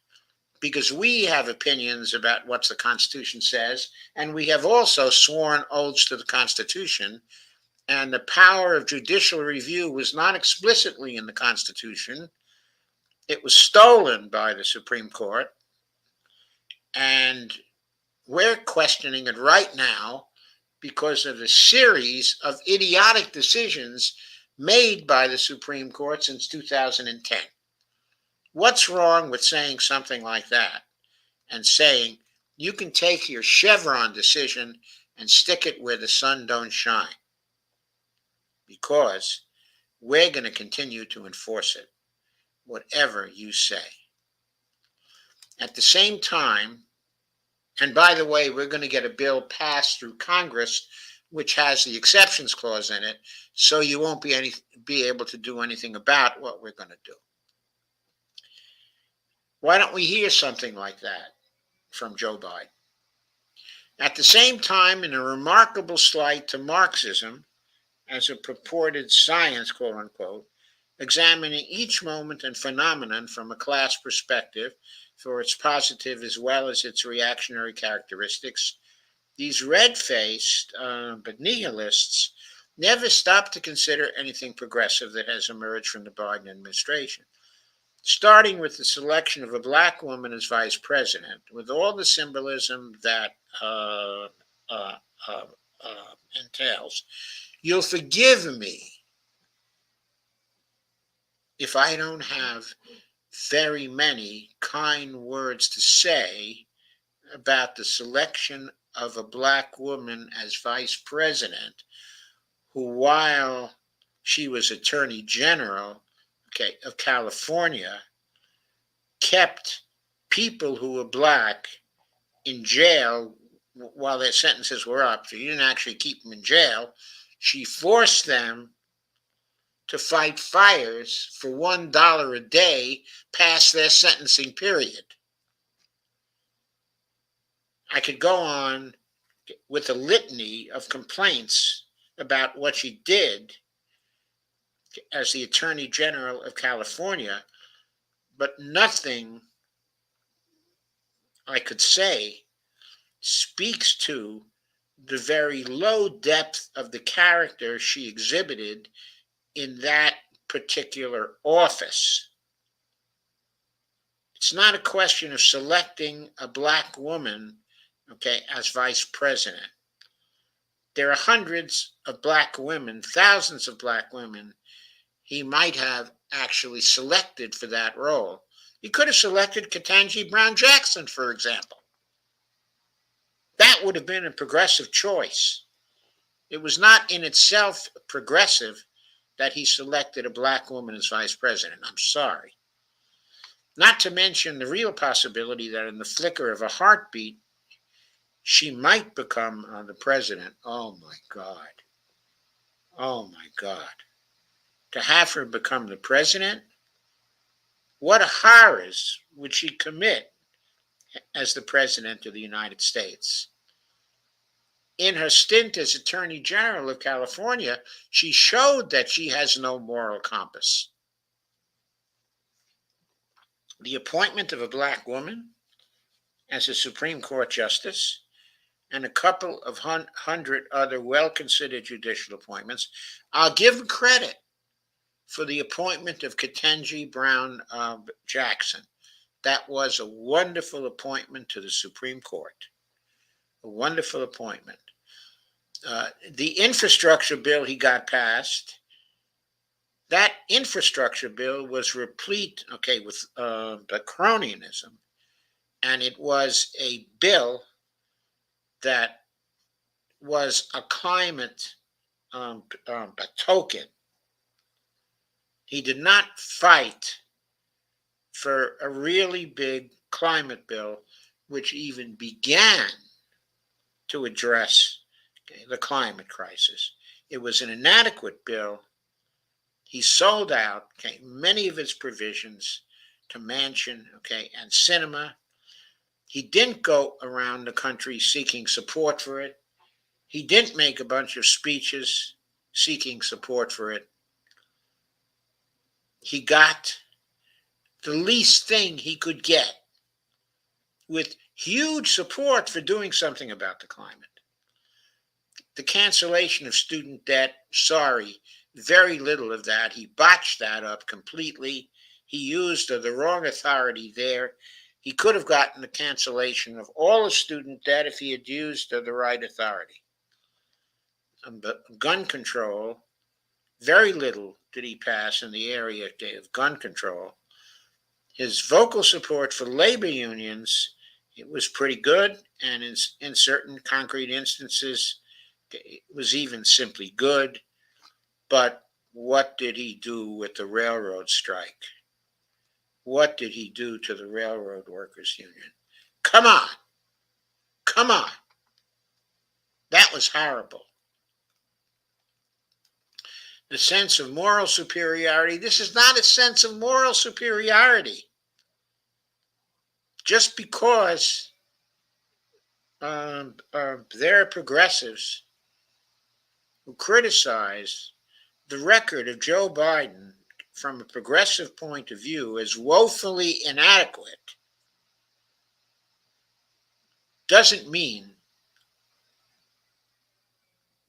because we have opinions about what the Constitution says, and we have also sworn oaths to the Constitution, and the power of judicial review was not explicitly in the Constitution. It was stolen by the Supreme Court, and we're questioning it right now because of the series of idiotic decisions made by the Supreme Court since 2010. What's wrong with saying something like that and saying you can take your Chevron decision and stick it where the sun don't shine? Because we're going to continue to enforce it, whatever you say. At the same time, and by the way, we're going to get a bill passed through Congress which has the exceptions clause in it, so you won't be able to do anything about what we're going to do. Why don't we hear something like that from Joe Biden? At the same time, in a remarkable slight to Marxism as a purported science, quote unquote, examining each moment and phenomenon from a class perspective for its positive as well as its reactionary characteristics, these red-faced but nihilists never stop to consider anything progressive that has emerged from the Biden administration. Starting with the selection of a black woman as vice president, with all the symbolism that entails. You'll forgive me if I don't have very many kind words to say about the selection of a black woman as vice president, who, while she was Attorney General of California, kept people who were black in jail while their sentences were up. She didn't actually keep them in jail. She forced them to fight fires for $1 a day past their sentencing period. I could go on with a litany of complaints about what she did as the Attorney General of California, but nothing I could say speaks to the very low depth of the character she exhibited in that particular office. It's not a question of selecting a black woman, as vice president. There are hundreds of black women, thousands of black women he might have actually selected for that role. He could have selected Ketanji Brown Jackson, for example. That would have been a progressive choice. It was not in itself progressive that he selected a black woman as vice president. I'm sorry. Not to mention the real possibility that in the flicker of a heartbeat, she might become the president. Oh my God. Oh my God. To have her become the president? What horrors would she commit as the president of the United States? In her stint as Attorney General of California, she showed that she has no moral compass. The appointment of a black woman as a Supreme Court justice and a couple of hundred other well-considered judicial appointments. I'll give credit for the appointment of Ketanji Brown Jackson. That was a wonderful appointment to the Supreme Court. A wonderful appointment. The infrastructure bill he got passed, that infrastructure bill was replete, with cronyism. And it was a bill that was a climate a token. He did not fight for a really big climate bill, which even began to address the climate crisis. It was an inadequate bill. He sold out many of its provisions to Manchin and Sinema. He didn't go around the country seeking support for it. He didn't make a bunch of speeches seeking support for it. He got the least thing he could get with huge support for doing something about the climate. The cancellation of student debt, sorry, very little of that. He botched that up completely. He used the wrong authority there. He could have gotten the cancellation of all the student debt if he had used the right authority. Gun control, very little did he pass in the area of gun control. His vocal support for labor unions, it was pretty good, and in certain concrete instances, it was even simply good. But what did he do with the railroad strike? What did he do to the Railroad Workers Union? Come on. Come on. That was horrible. The sense of moral superiority. This is not a sense of moral superiority. Just because there are progressives who criticize the record of Joe Biden from a progressive point of view as woefully inadequate doesn't mean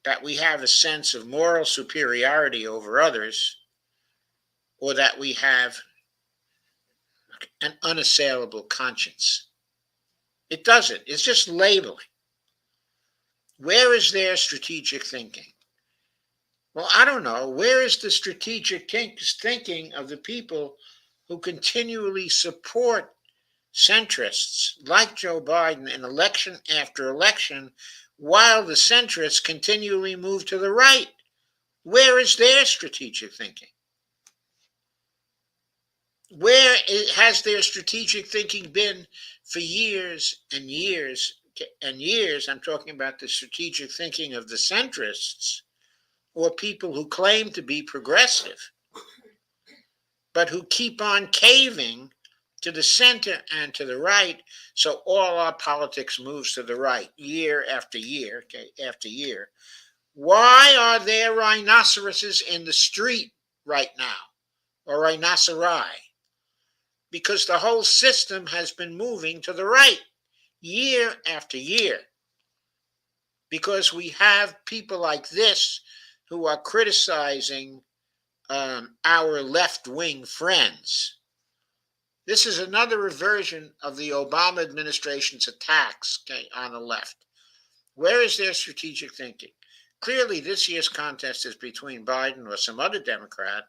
that we have a sense of moral superiority over others or that we have an unassailable conscience. It doesn't. It's just labeling. Where is their strategic thinking? Well, I don't know. Where is the strategic thinking of the people who continually support centrists like Joe Biden in election after election, while the centrists continually move to the right? Where is their strategic thinking? Where has their strategic thinking been for years and years and years? I'm talking about the strategic thinking of the centrists, or people who claim to be progressive, but who keep on caving to the center and to the right, so all our politics moves to the right year after year, after year. Why are there rhinoceroses in the street right now, or rhinoceri? Because the whole system has been moving to the right year after year. Because we have people like this who are criticizing our left-wing friends. This is another reversion of the Obama administration's attacks on the left. Where is their strategic thinking? Clearly, this year's contest is between Biden or some other Democrat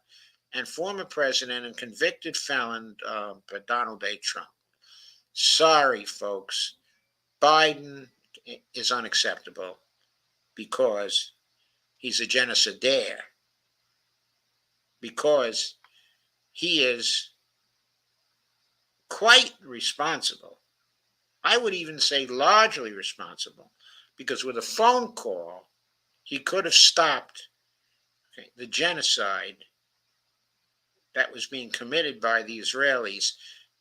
and former president and convicted felon Donald J. Trump. Sorry, folks. Biden is unacceptable because he's a genocidaire, because he is quite responsible. I would even say largely responsible, because with a phone call, he could have stopped the genocide that was being committed by the Israelis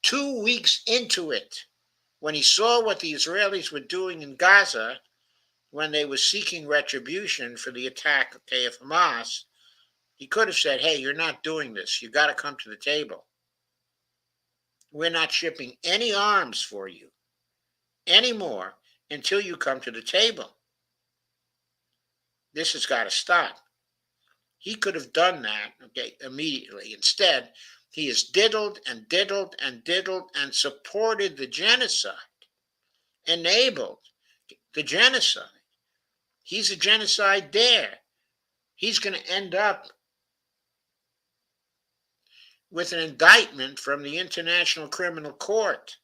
2 weeks into it. When he saw what the Israelis were doing in Gaza, when they were seeking retribution for the attack of Hamas, he could have said, hey, you're not doing this. You got to come to the table. We're not shipping any arms for you anymore until you come to the table. This has got to stop. He could have done that, immediately. Instead, he has diddled and diddled and diddled and supported the genocide, enabled the genocide. He's a genocide dare. He's going to end up with an indictment from the International Criminal Court.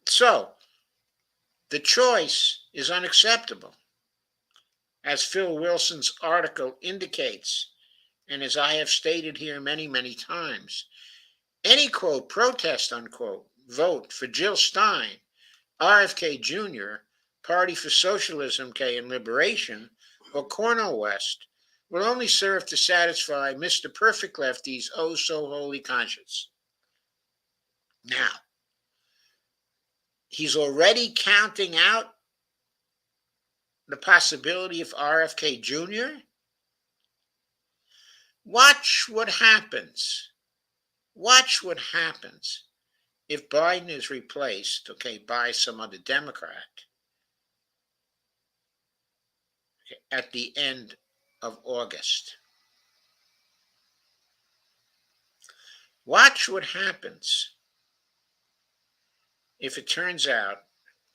So, the choice is unacceptable. As Phil Wilson's article indicates, and as I have stated here many, many times, any, quote, protest, unquote, vote for Jill Stein, RFK Jr., Party for Socialism, and Liberation, or Cornel West will only serve to satisfy Mr. Perfect Lefty's oh-so-holy conscience. Now, he's already counting out the possibility of RFK Jr. Watch what happens. Watch what happens if Biden is replaced, by some other Democrat at the end of August. Watch what happens if it turns out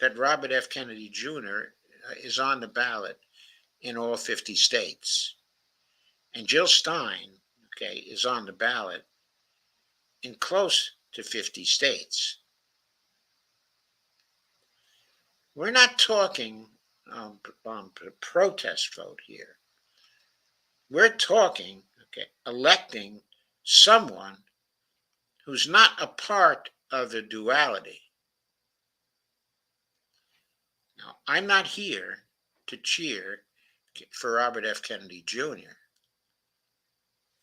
that Robert F. Kennedy Jr. is on the ballot in all 50 states, and Jill Stein, is on the ballot in close to 50 states. We're not talking protest vote here. We're talking, electing someone who's not a part of the duality. Now, I'm not here to cheer for Robert F. Kennedy Jr.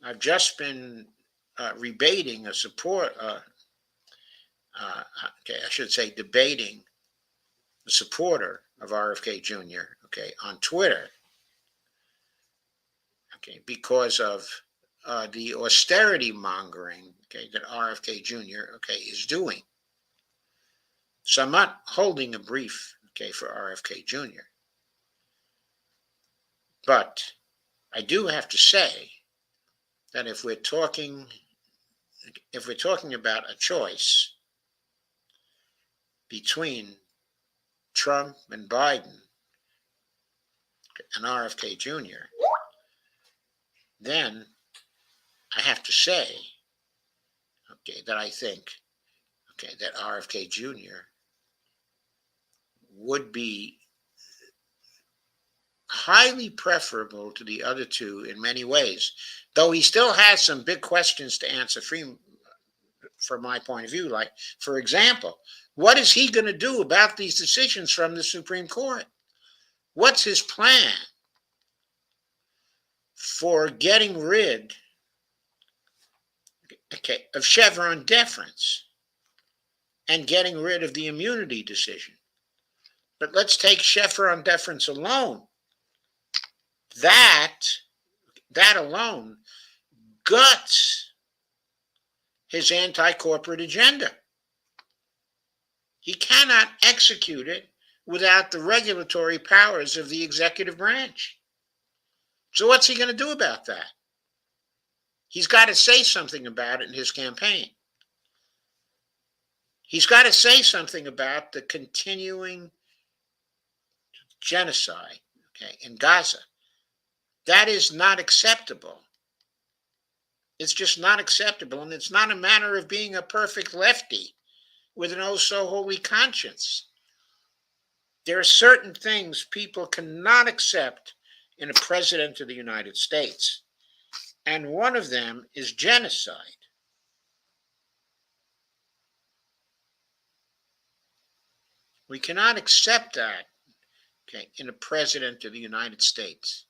I've just been debating a supporter of RFK Jr., on Twitter, because of the austerity mongering, that RFK Jr., is doing. So I'm not holding a brief, for RFK Jr. But I do have to say that if we're talking about a choice between Trump and Biden and RFK Jr., then I have to say, that I think, that RFK Jr. would be highly preferable to the other two in many ways, though he still has some big questions to answer from my point of view. Like, for example, what is he going to do about these decisions from the Supreme Court? What's his plan for getting rid of Chevron deference and getting rid of the immunity decision? But let's take Chevron deference alone. That alone guts his anti-corporate agenda. He cannot execute it without the regulatory powers of the executive branch. So what's he going to do about that? He's got to say something about it in his campaign. He's got to say something about the continuing genocide, in Gaza. That is not acceptable. It's just not acceptable, and it's not a matter of being a perfect lefty with an oh-so-holy conscience. There are certain things people cannot accept in a president of the United States, and one of them is genocide. We cannot accept that, okay, in a president of the United States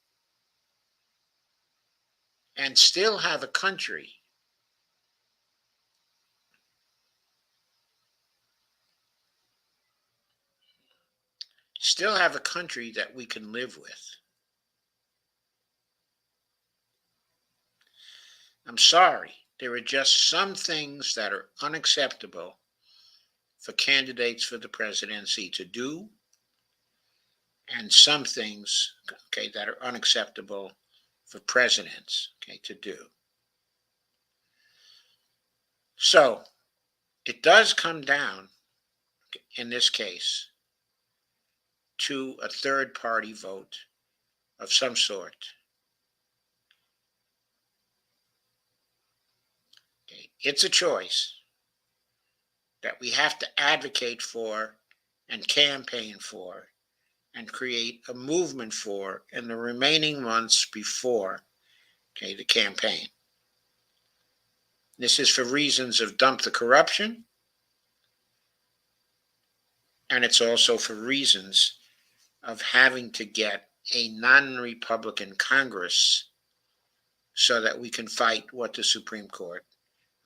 and still have a country that we can live with. I'm sorry. There are just some things that are unacceptable for candidates for the presidency to do, and some things, okay, that are unacceptable for presidents, okay, to do. So it does come down, in this case, to a third party vote of some sort. Okay. It's a choice that we have to advocate for and campaign for and create a movement for in the remaining months before, okay, the campaign. This is for reasons of dump the corruption, and it's also for reasons of having to get a non-Republican Congress so that we can fight what the Supreme Court,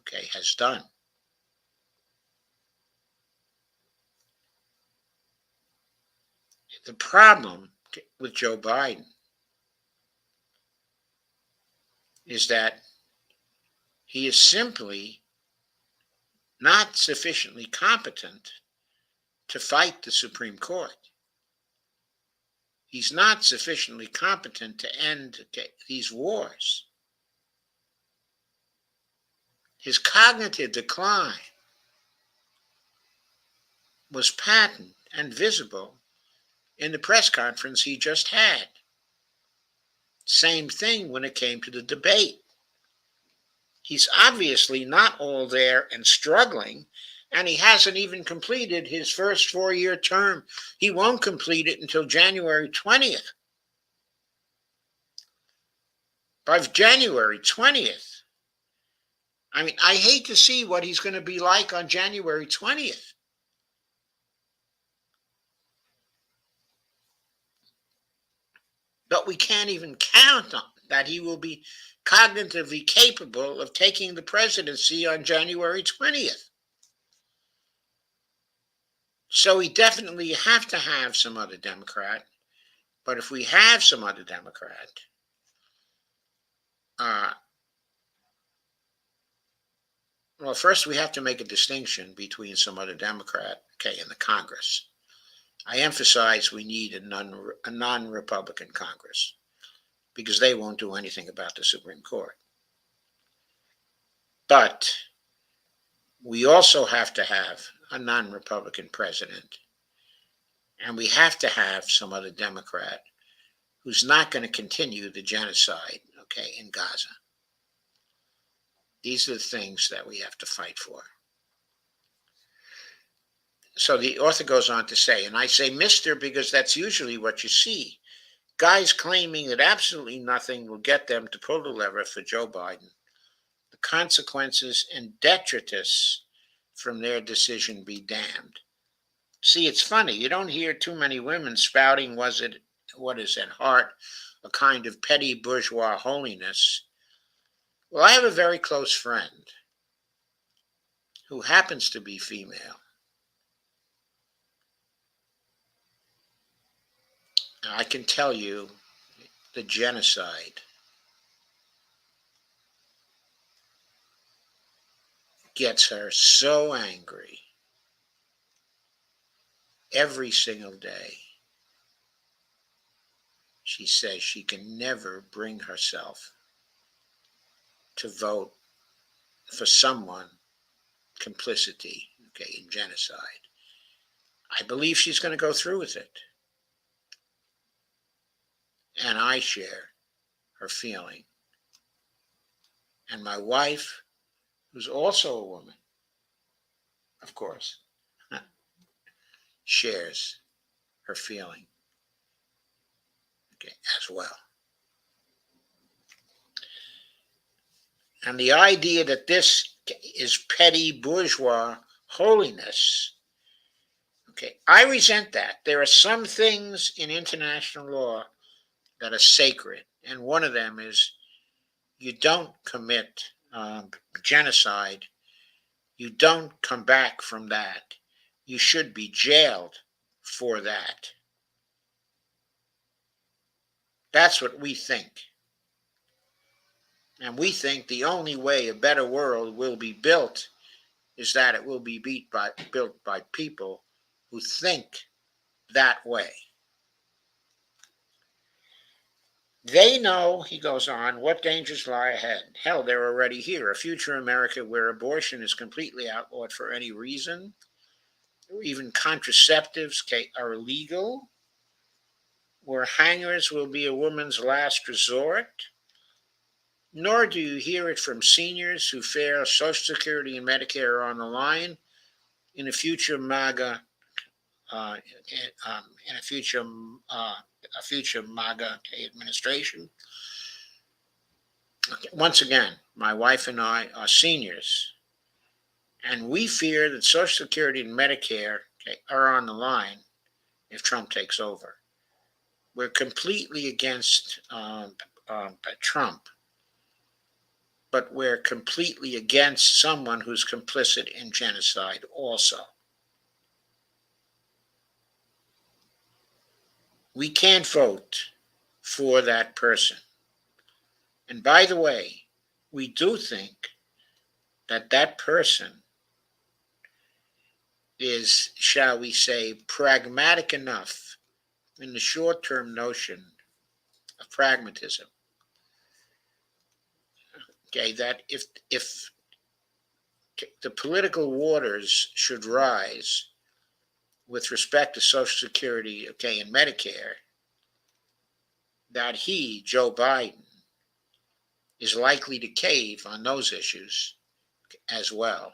okay, has done. The problem with Joe Biden is that he is simply not sufficiently competent to fight the Supreme Court. He's not sufficiently competent to end these wars. His cognitive decline was patent and visible in the press conference he just had. Same thing when it came to the debate. He's obviously not all there and struggling, and he hasn't even completed his first 4-year term. He won't complete it until January 20th. By January 20th, I mean, I hate to see what he's going to be like on January 20th. But we can't even count on that he will be cognitively capable of taking the presidency on January 20th. So we definitely have to have some other Democrat. But if we have some other Democrat, well, first we have to make a distinction between some other Democrat, okay, in the Congress. I emphasize we need a non-Republican Congress because they won't do anything about the Supreme Court. But we also have to have a non-Republican president, and we have to have some other Democrat who's not going to continue the genocide, okay, in Gaza. These are the things that we have to fight for. So the author goes on to say, and I say Mr. because that's usually what you see, guys claiming that absolutely nothing will get them to pull the lever for Joe Biden. The consequences and detritus from their decision be damned. See, it's funny. You don't hear too many women spouting what is at heart a kind of petty bourgeois holiness. Well, I have a very close friend who happens to be female. I can tell you the genocide gets her so angry every single day. She says she can never bring herself to vote for someone complicity, okay, in genocide. I believe she's going to go through with it. And I share her feeling. And my wife, who's also a woman, of course, shares her feeling, okay, as well. And the idea that this is petty bourgeois holiness, okay, I resent that. There are some things in international law that are sacred, and one of them is you don't commit genocide. You don't come back from that. You should be jailed for that. That's what we think. And we think the only way a better world will be built is that it will be built by people who think that way. They know, he goes on, what dangers lie ahead. Hell, they're already here. A future America where abortion is completely outlawed for any reason, or even contraceptives are illegal, where hangers will be a woman's last resort. Nor do you hear it from seniors who feel Social Security and Medicare are on the line in a future MAGA, in a future MAGA administration. Okay. Once again, my wife and I are seniors, and we fear that Social Security and Medicare, okay, are on the line if Trump takes over. We're completely against Trump, but we're completely against someone who's complicit in genocide also. We can't vote for that person. And by the way, we do think that that person is, shall we say, pragmatic enough in the short-term notion of pragmatism. Okay, that if the political waters should rise with respect to Social Security, okay, and Medicare, that he, Joe Biden, is likely to cave on those issues as well,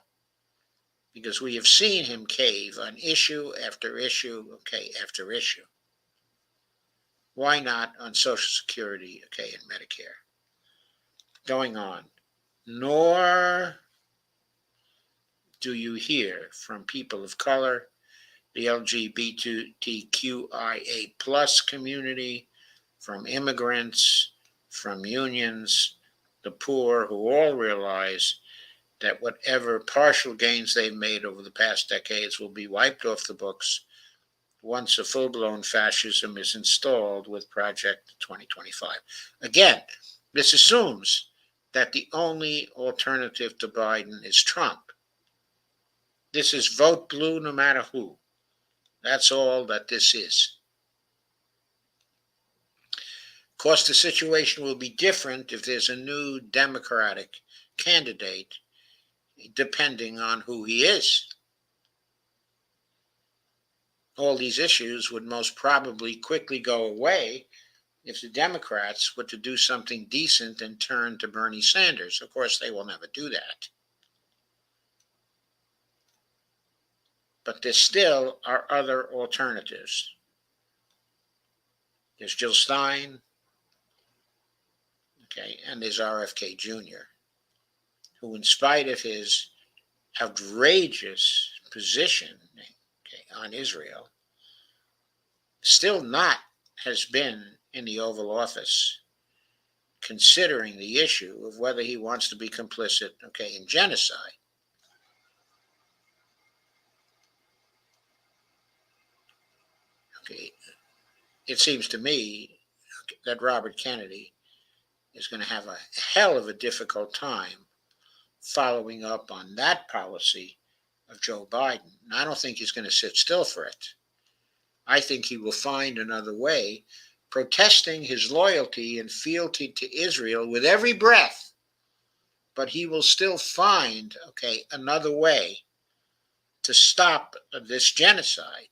because we have seen him cave on issue after issue, okay, after issue. Why not on Social Security, okay, and Medicare? Going on. Nor do you hear from people of color, the LGBTQIA plus community, from immigrants, from unions, the poor, who all realize that whatever partial gains they've made over the past decades will be wiped off the books once a full-blown fascism is installed with Project 2025. Again, this assumes that the only alternative to Biden is Trump. This is vote blue no matter who. That's all that this is. Of course, the situation will be different if there's a new Democratic candidate, depending on who he is. All these issues would most probably quickly go away if the Democrats were to do something decent and turn to Bernie Sanders. Of course, they will never do that. But there still are other alternatives. There's Jill Stein, okay, and there's RFK Jr., who, in spite of his outrageous position, okay, on Israel, still not has been in the Oval Office considering the issue of whether he wants to be complicit, okay, in genocide. Okay, it seems to me that Robert Kennedy is going to have a hell of a difficult time following up on that policy of Joe Biden. And I don't think he's going to sit still for it. I think he will find another way, protesting his loyalty and fealty to Israel with every breath, but he will still find, okay, another way to stop this genocide,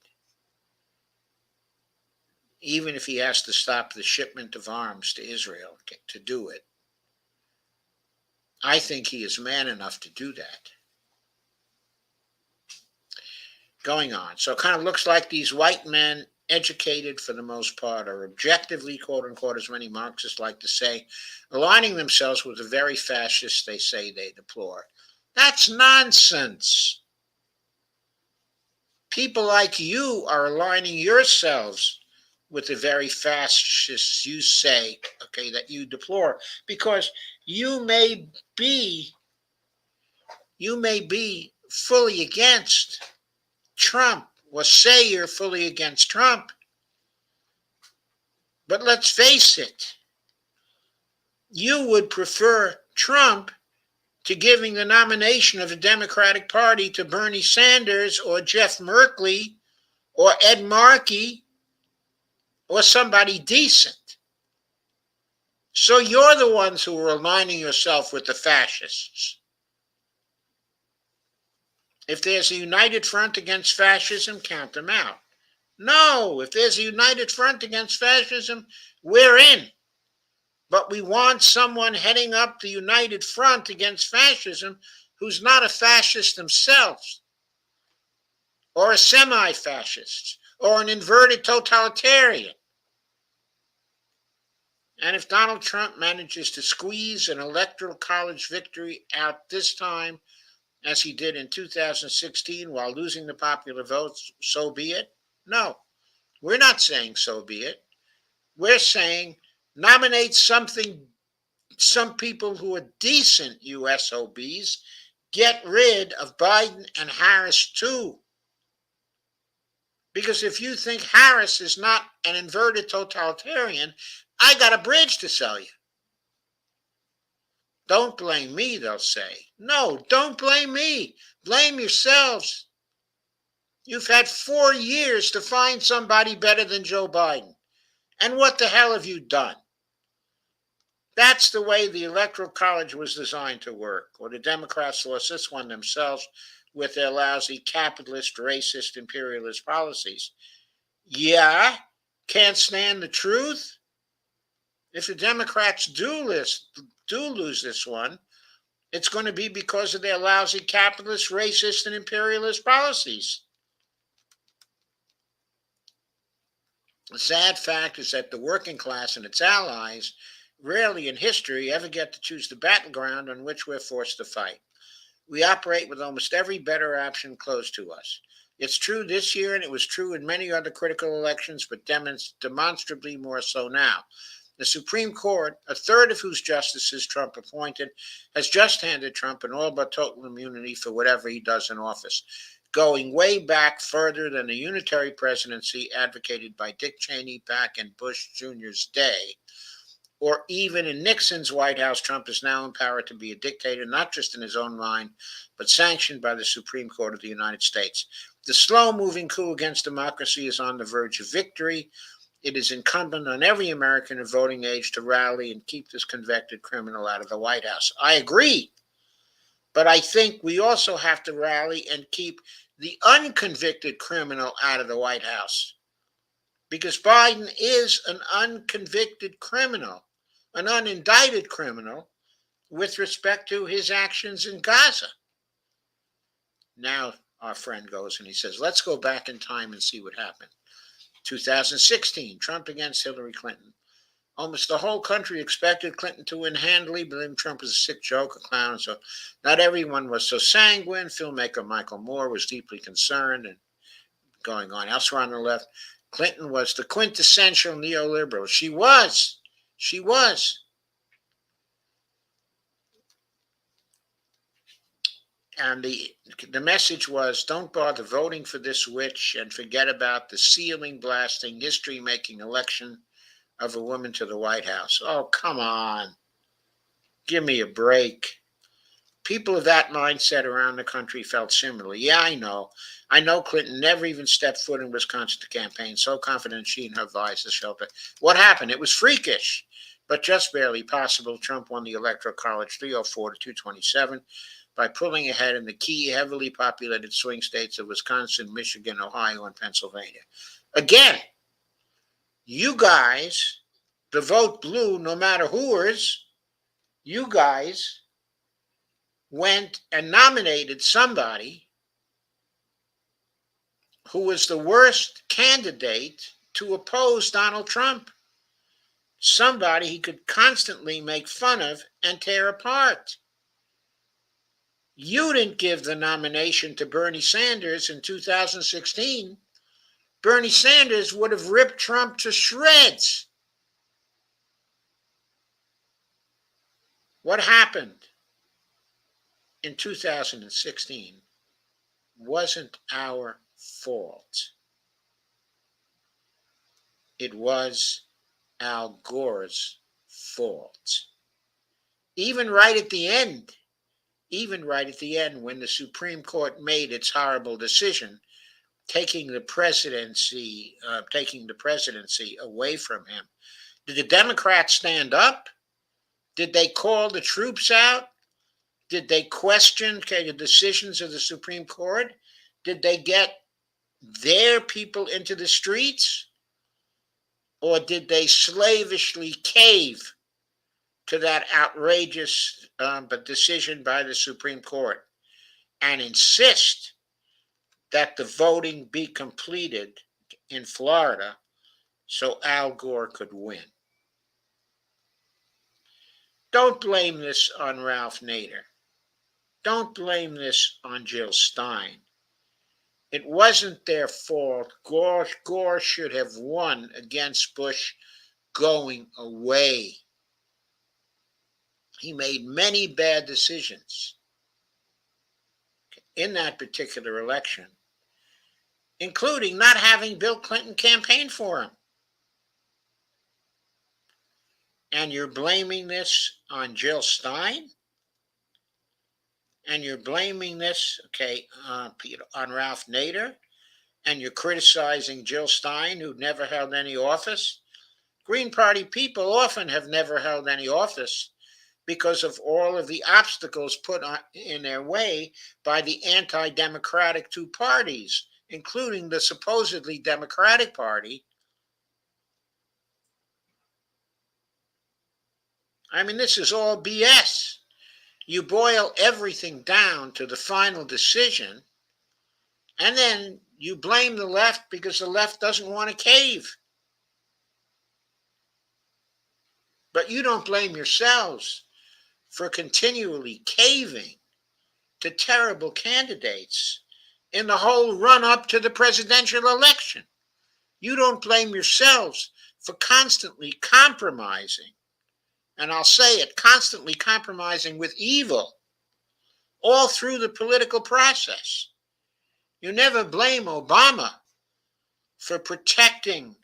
even if he has to stop the shipment of arms to Israel to do it. I think he is man enough to do that. Going on. So it kind of looks like these white men educated for the most part, or objectively, quote unquote, as many Marxists like to say, aligning themselves with the very fascists they say they deplore. That's nonsense. People like you are aligning yourselves with the very fascists you say, okay, that you deplore, because you may be fully against Trump, or say you're fully against Trump, but let's face it, you would prefer Trump to giving the nomination of the Democratic Party to Bernie Sanders or Jeff Merkley or Ed Markey or somebody decent. So you're the ones who are aligning yourself with the fascists. If there's a united front against fascism, count them out. No, if there's a united front against fascism, we're in. But we want someone heading up the united front against fascism who's not a fascist themselves, or a semi-fascist, or an inverted totalitarian. And if Donald Trump manages to squeeze an electoral college victory out this time, as he did in 2016 while losing the popular vote, so be it. No, we're not saying so be it. We're saying nominate some people who are decent, you SOBs. Get rid of Biden and Harris too. Because if you think Harris is not an inverted totalitarian, I got a bridge to sell you. Don't blame me, they'll say. No, don't blame me. Blame yourselves. You've had 4 years to find somebody better than Joe Biden. And what the hell have you done? That's the way the Electoral College was designed to work. Or the Democrats lost this one themselves with their lousy capitalist, racist, imperialist policies. Yeah, can't stand the truth? If the Democrats do lose this one, it's going to be because of their lousy capitalist, racist, and imperialist policies. The sad fact is that the working class and its allies rarely in history ever get to choose the battleground on which we're forced to fight. We operate with almost every better option closed to us. It's true this year, and it was true in many other critical elections, but demonstrably more so now. The Supreme Court, a third of whose justices Trump appointed, has just handed Trump an all but total immunity for whatever he does in office, going way back further than the unitary presidency advocated by Dick Cheney back in Bush Jr.'s day. Or even in Nixon's White House, Trump is now empowered to be a dictator, not just in his own mind, but sanctioned by the Supreme Court of the United States. The slow-moving coup against democracy is on the verge of victory. It is incumbent on every American of voting age to rally and keep this convicted criminal out of the White House. I agree. But I think we also have to rally and keep the unconvicted criminal out of the White House. Because Biden is an unconvicted criminal, an unindicted criminal with respect to his actions in Gaza. Now our friend goes and he says, let's go back in time and see what happened. 2016, Trump against Hillary Clinton. Almost the whole country expected Clinton to win handily, but Trump was a sick joke, a clown, so not everyone was so sanguine. Filmmaker Michael Moore was deeply concerned, and going on elsewhere on the left, Clinton was the quintessential neoliberal. She was. And the message was, don't bother voting for this witch and forget about the ceiling-blasting, history-making election of a woman to the White House. Oh, come on. Give me a break. People of that mindset around the country felt similarly. Yeah, I know. I know Clinton never even stepped foot in Wisconsin to campaign, so confident she and her advisors felt it. What happened? It was freakish, but just barely possible. Trump won the Electoral College 304 to 227 by pulling ahead in the key heavily populated swing states of Wisconsin, Michigan, Ohio, and Pennsylvania. Again, you guys, the vote blue, no matter who's, you guys went and nominated somebody who was the worst candidate to oppose Donald Trump. Somebody he could constantly make fun of and tear apart. You didn't give the nomination to Bernie Sanders in 2016. Bernie Sanders would have ripped Trump to shreds. What happened in 2016 wasn't our fault. It was Al Gore's fault. Even right at the end, when the Supreme Court made its horrible decision, taking the presidency away from him, did the Democrats stand up? Did they call the troops out? Did they question the decisions of the Supreme Court? Did they get their people into the streets? Or did they slavishly cave to that outrageous decision by the Supreme Court and insist that the voting be completed in Florida so Al Gore could win? Don't blame this on Ralph Nader. Don't blame this on Jill Stein. It wasn't their fault. Gore should have won against Bush going away. He made many bad decisions in that particular election, including not having Bill Clinton campaign for him. And you're blaming this on Jill Stein? And you're blaming this, on Ralph Nader? And you're criticizing Jill Stein, who never held any office? Green Party people often have never held any office because of all of the obstacles put in their way by the anti-democratic two parties, including the supposedly Democratic Party. I mean, this is all BS. You boil everything down to the final decision, and then you blame the left because the left doesn't want to cave. But you don't blame yourselves for continually caving to terrible candidates in the whole run-up to the presidential election. You don't blame yourselves for constantly compromising, and I'll say it, constantly compromising with evil all through the political process. You never blame Obama for protecting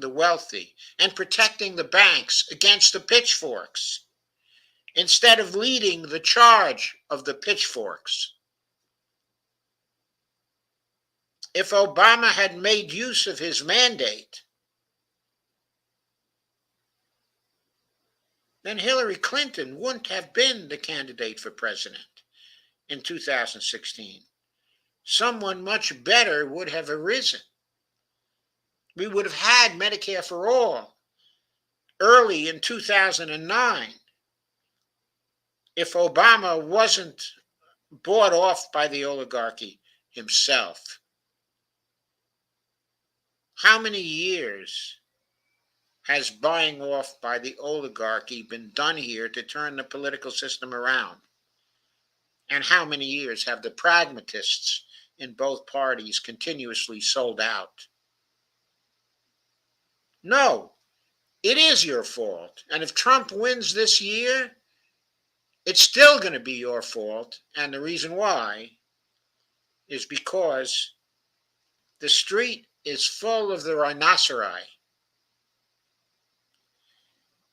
the wealthy and protecting the banks against the pitchforks, instead of leading the charge of the pitchforks. If Obama had made use of his mandate, then Hillary Clinton wouldn't have been the candidate for president in 2016. Someone much better would have arisen. We would have had Medicare for all early in 2009 if Obama wasn't bought off by the oligarchy himself. How many years has buying off by the oligarchy been done here to turn the political system around? And how many years have the pragmatists in both parties continuously sold out? No, it is your fault. And if Trump wins this year, it's still going to be your fault. And the reason why is because the street is full of the rhinoceri,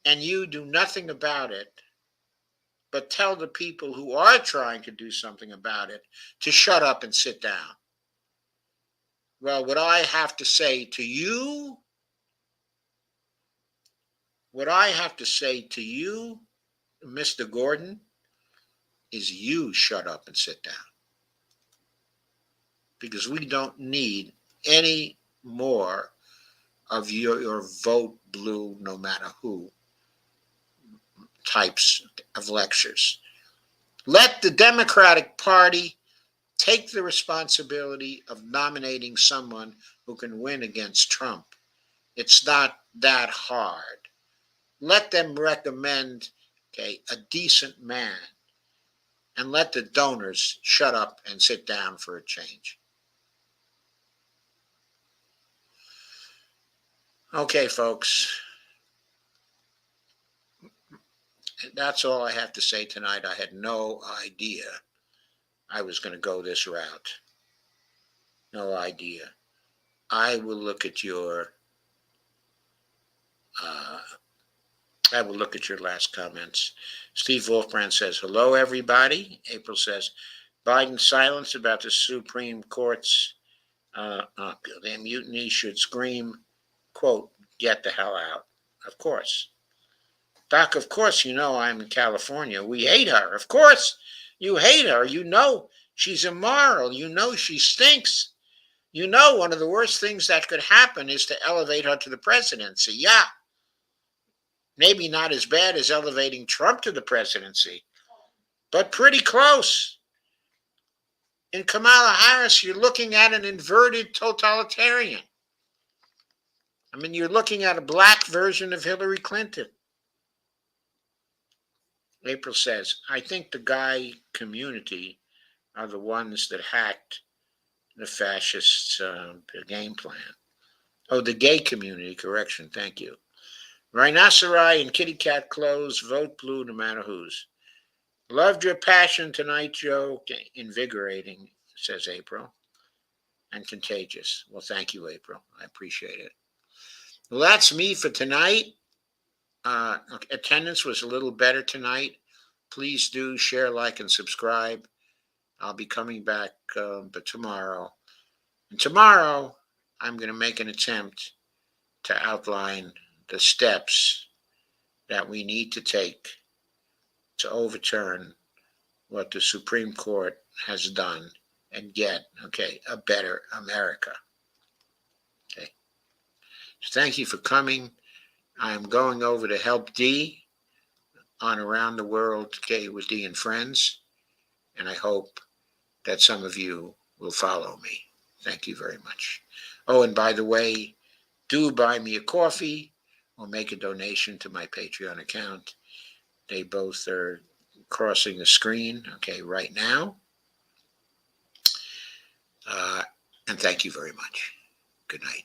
and you do nothing about it but tell the people who are trying to do something about it to shut up and sit down. Well, what I have to say to you, Mr. Gordon, is you shut up and sit down. Because we don't need any more of your vote blue, no matter who, types of lectures. Let the Democratic Party take the responsibility of nominating someone who can win against Trump. It's not that hard. Let them recommend, okay, a decent man, and let the donors shut up and sit down for a change. Okay, folks, that's all I have to say tonight. I had no idea I was going to go this route. No idea. I will look at your last comments. Steve Wolfbrand says, hello, everybody. April says, Biden's silence about the Supreme Court's their mutiny should scream, quote, get the hell out. Of course. Doc, of course, you know I'm in California. We hate her. Of course, you hate her. You know she's immoral. You know she stinks. You know one of the worst things that could happen is to elevate her to the presidency. Yeah. Maybe not as bad as elevating Trump to the presidency, but pretty close. In Kamala Harris, you're looking at an inverted totalitarian. I mean, you're looking at a black version of Hillary Clinton. April says, I think the guy community are the ones that hacked the fascists' game plan. Oh, the gay community, correction, thank you. Rhinocerai and kitty cat clothes, vote blue no matter whose. Loved your passion tonight, Joe. Invigorating, says April. And contagious. Well, thank you, April. I appreciate it. Well, that's me for tonight. Attendance was a little better tonight. Please do share, like, and subscribe. I'll be coming back but tomorrow. And tomorrow, I'm going to make an attempt to outline the steps that we need to take to overturn what the Supreme Court has done and get, okay, a better America. Okay. So thank you for coming. I'm going over to help Dee on Around the World, okay, with Dee and Friends. And I hope that some of you will follow me. Thank you very much. Oh, and by the way, do buy me a coffee or make a donation to my Patreon account. They both are crossing the screen, okay, right now. And thank you very much. Good night.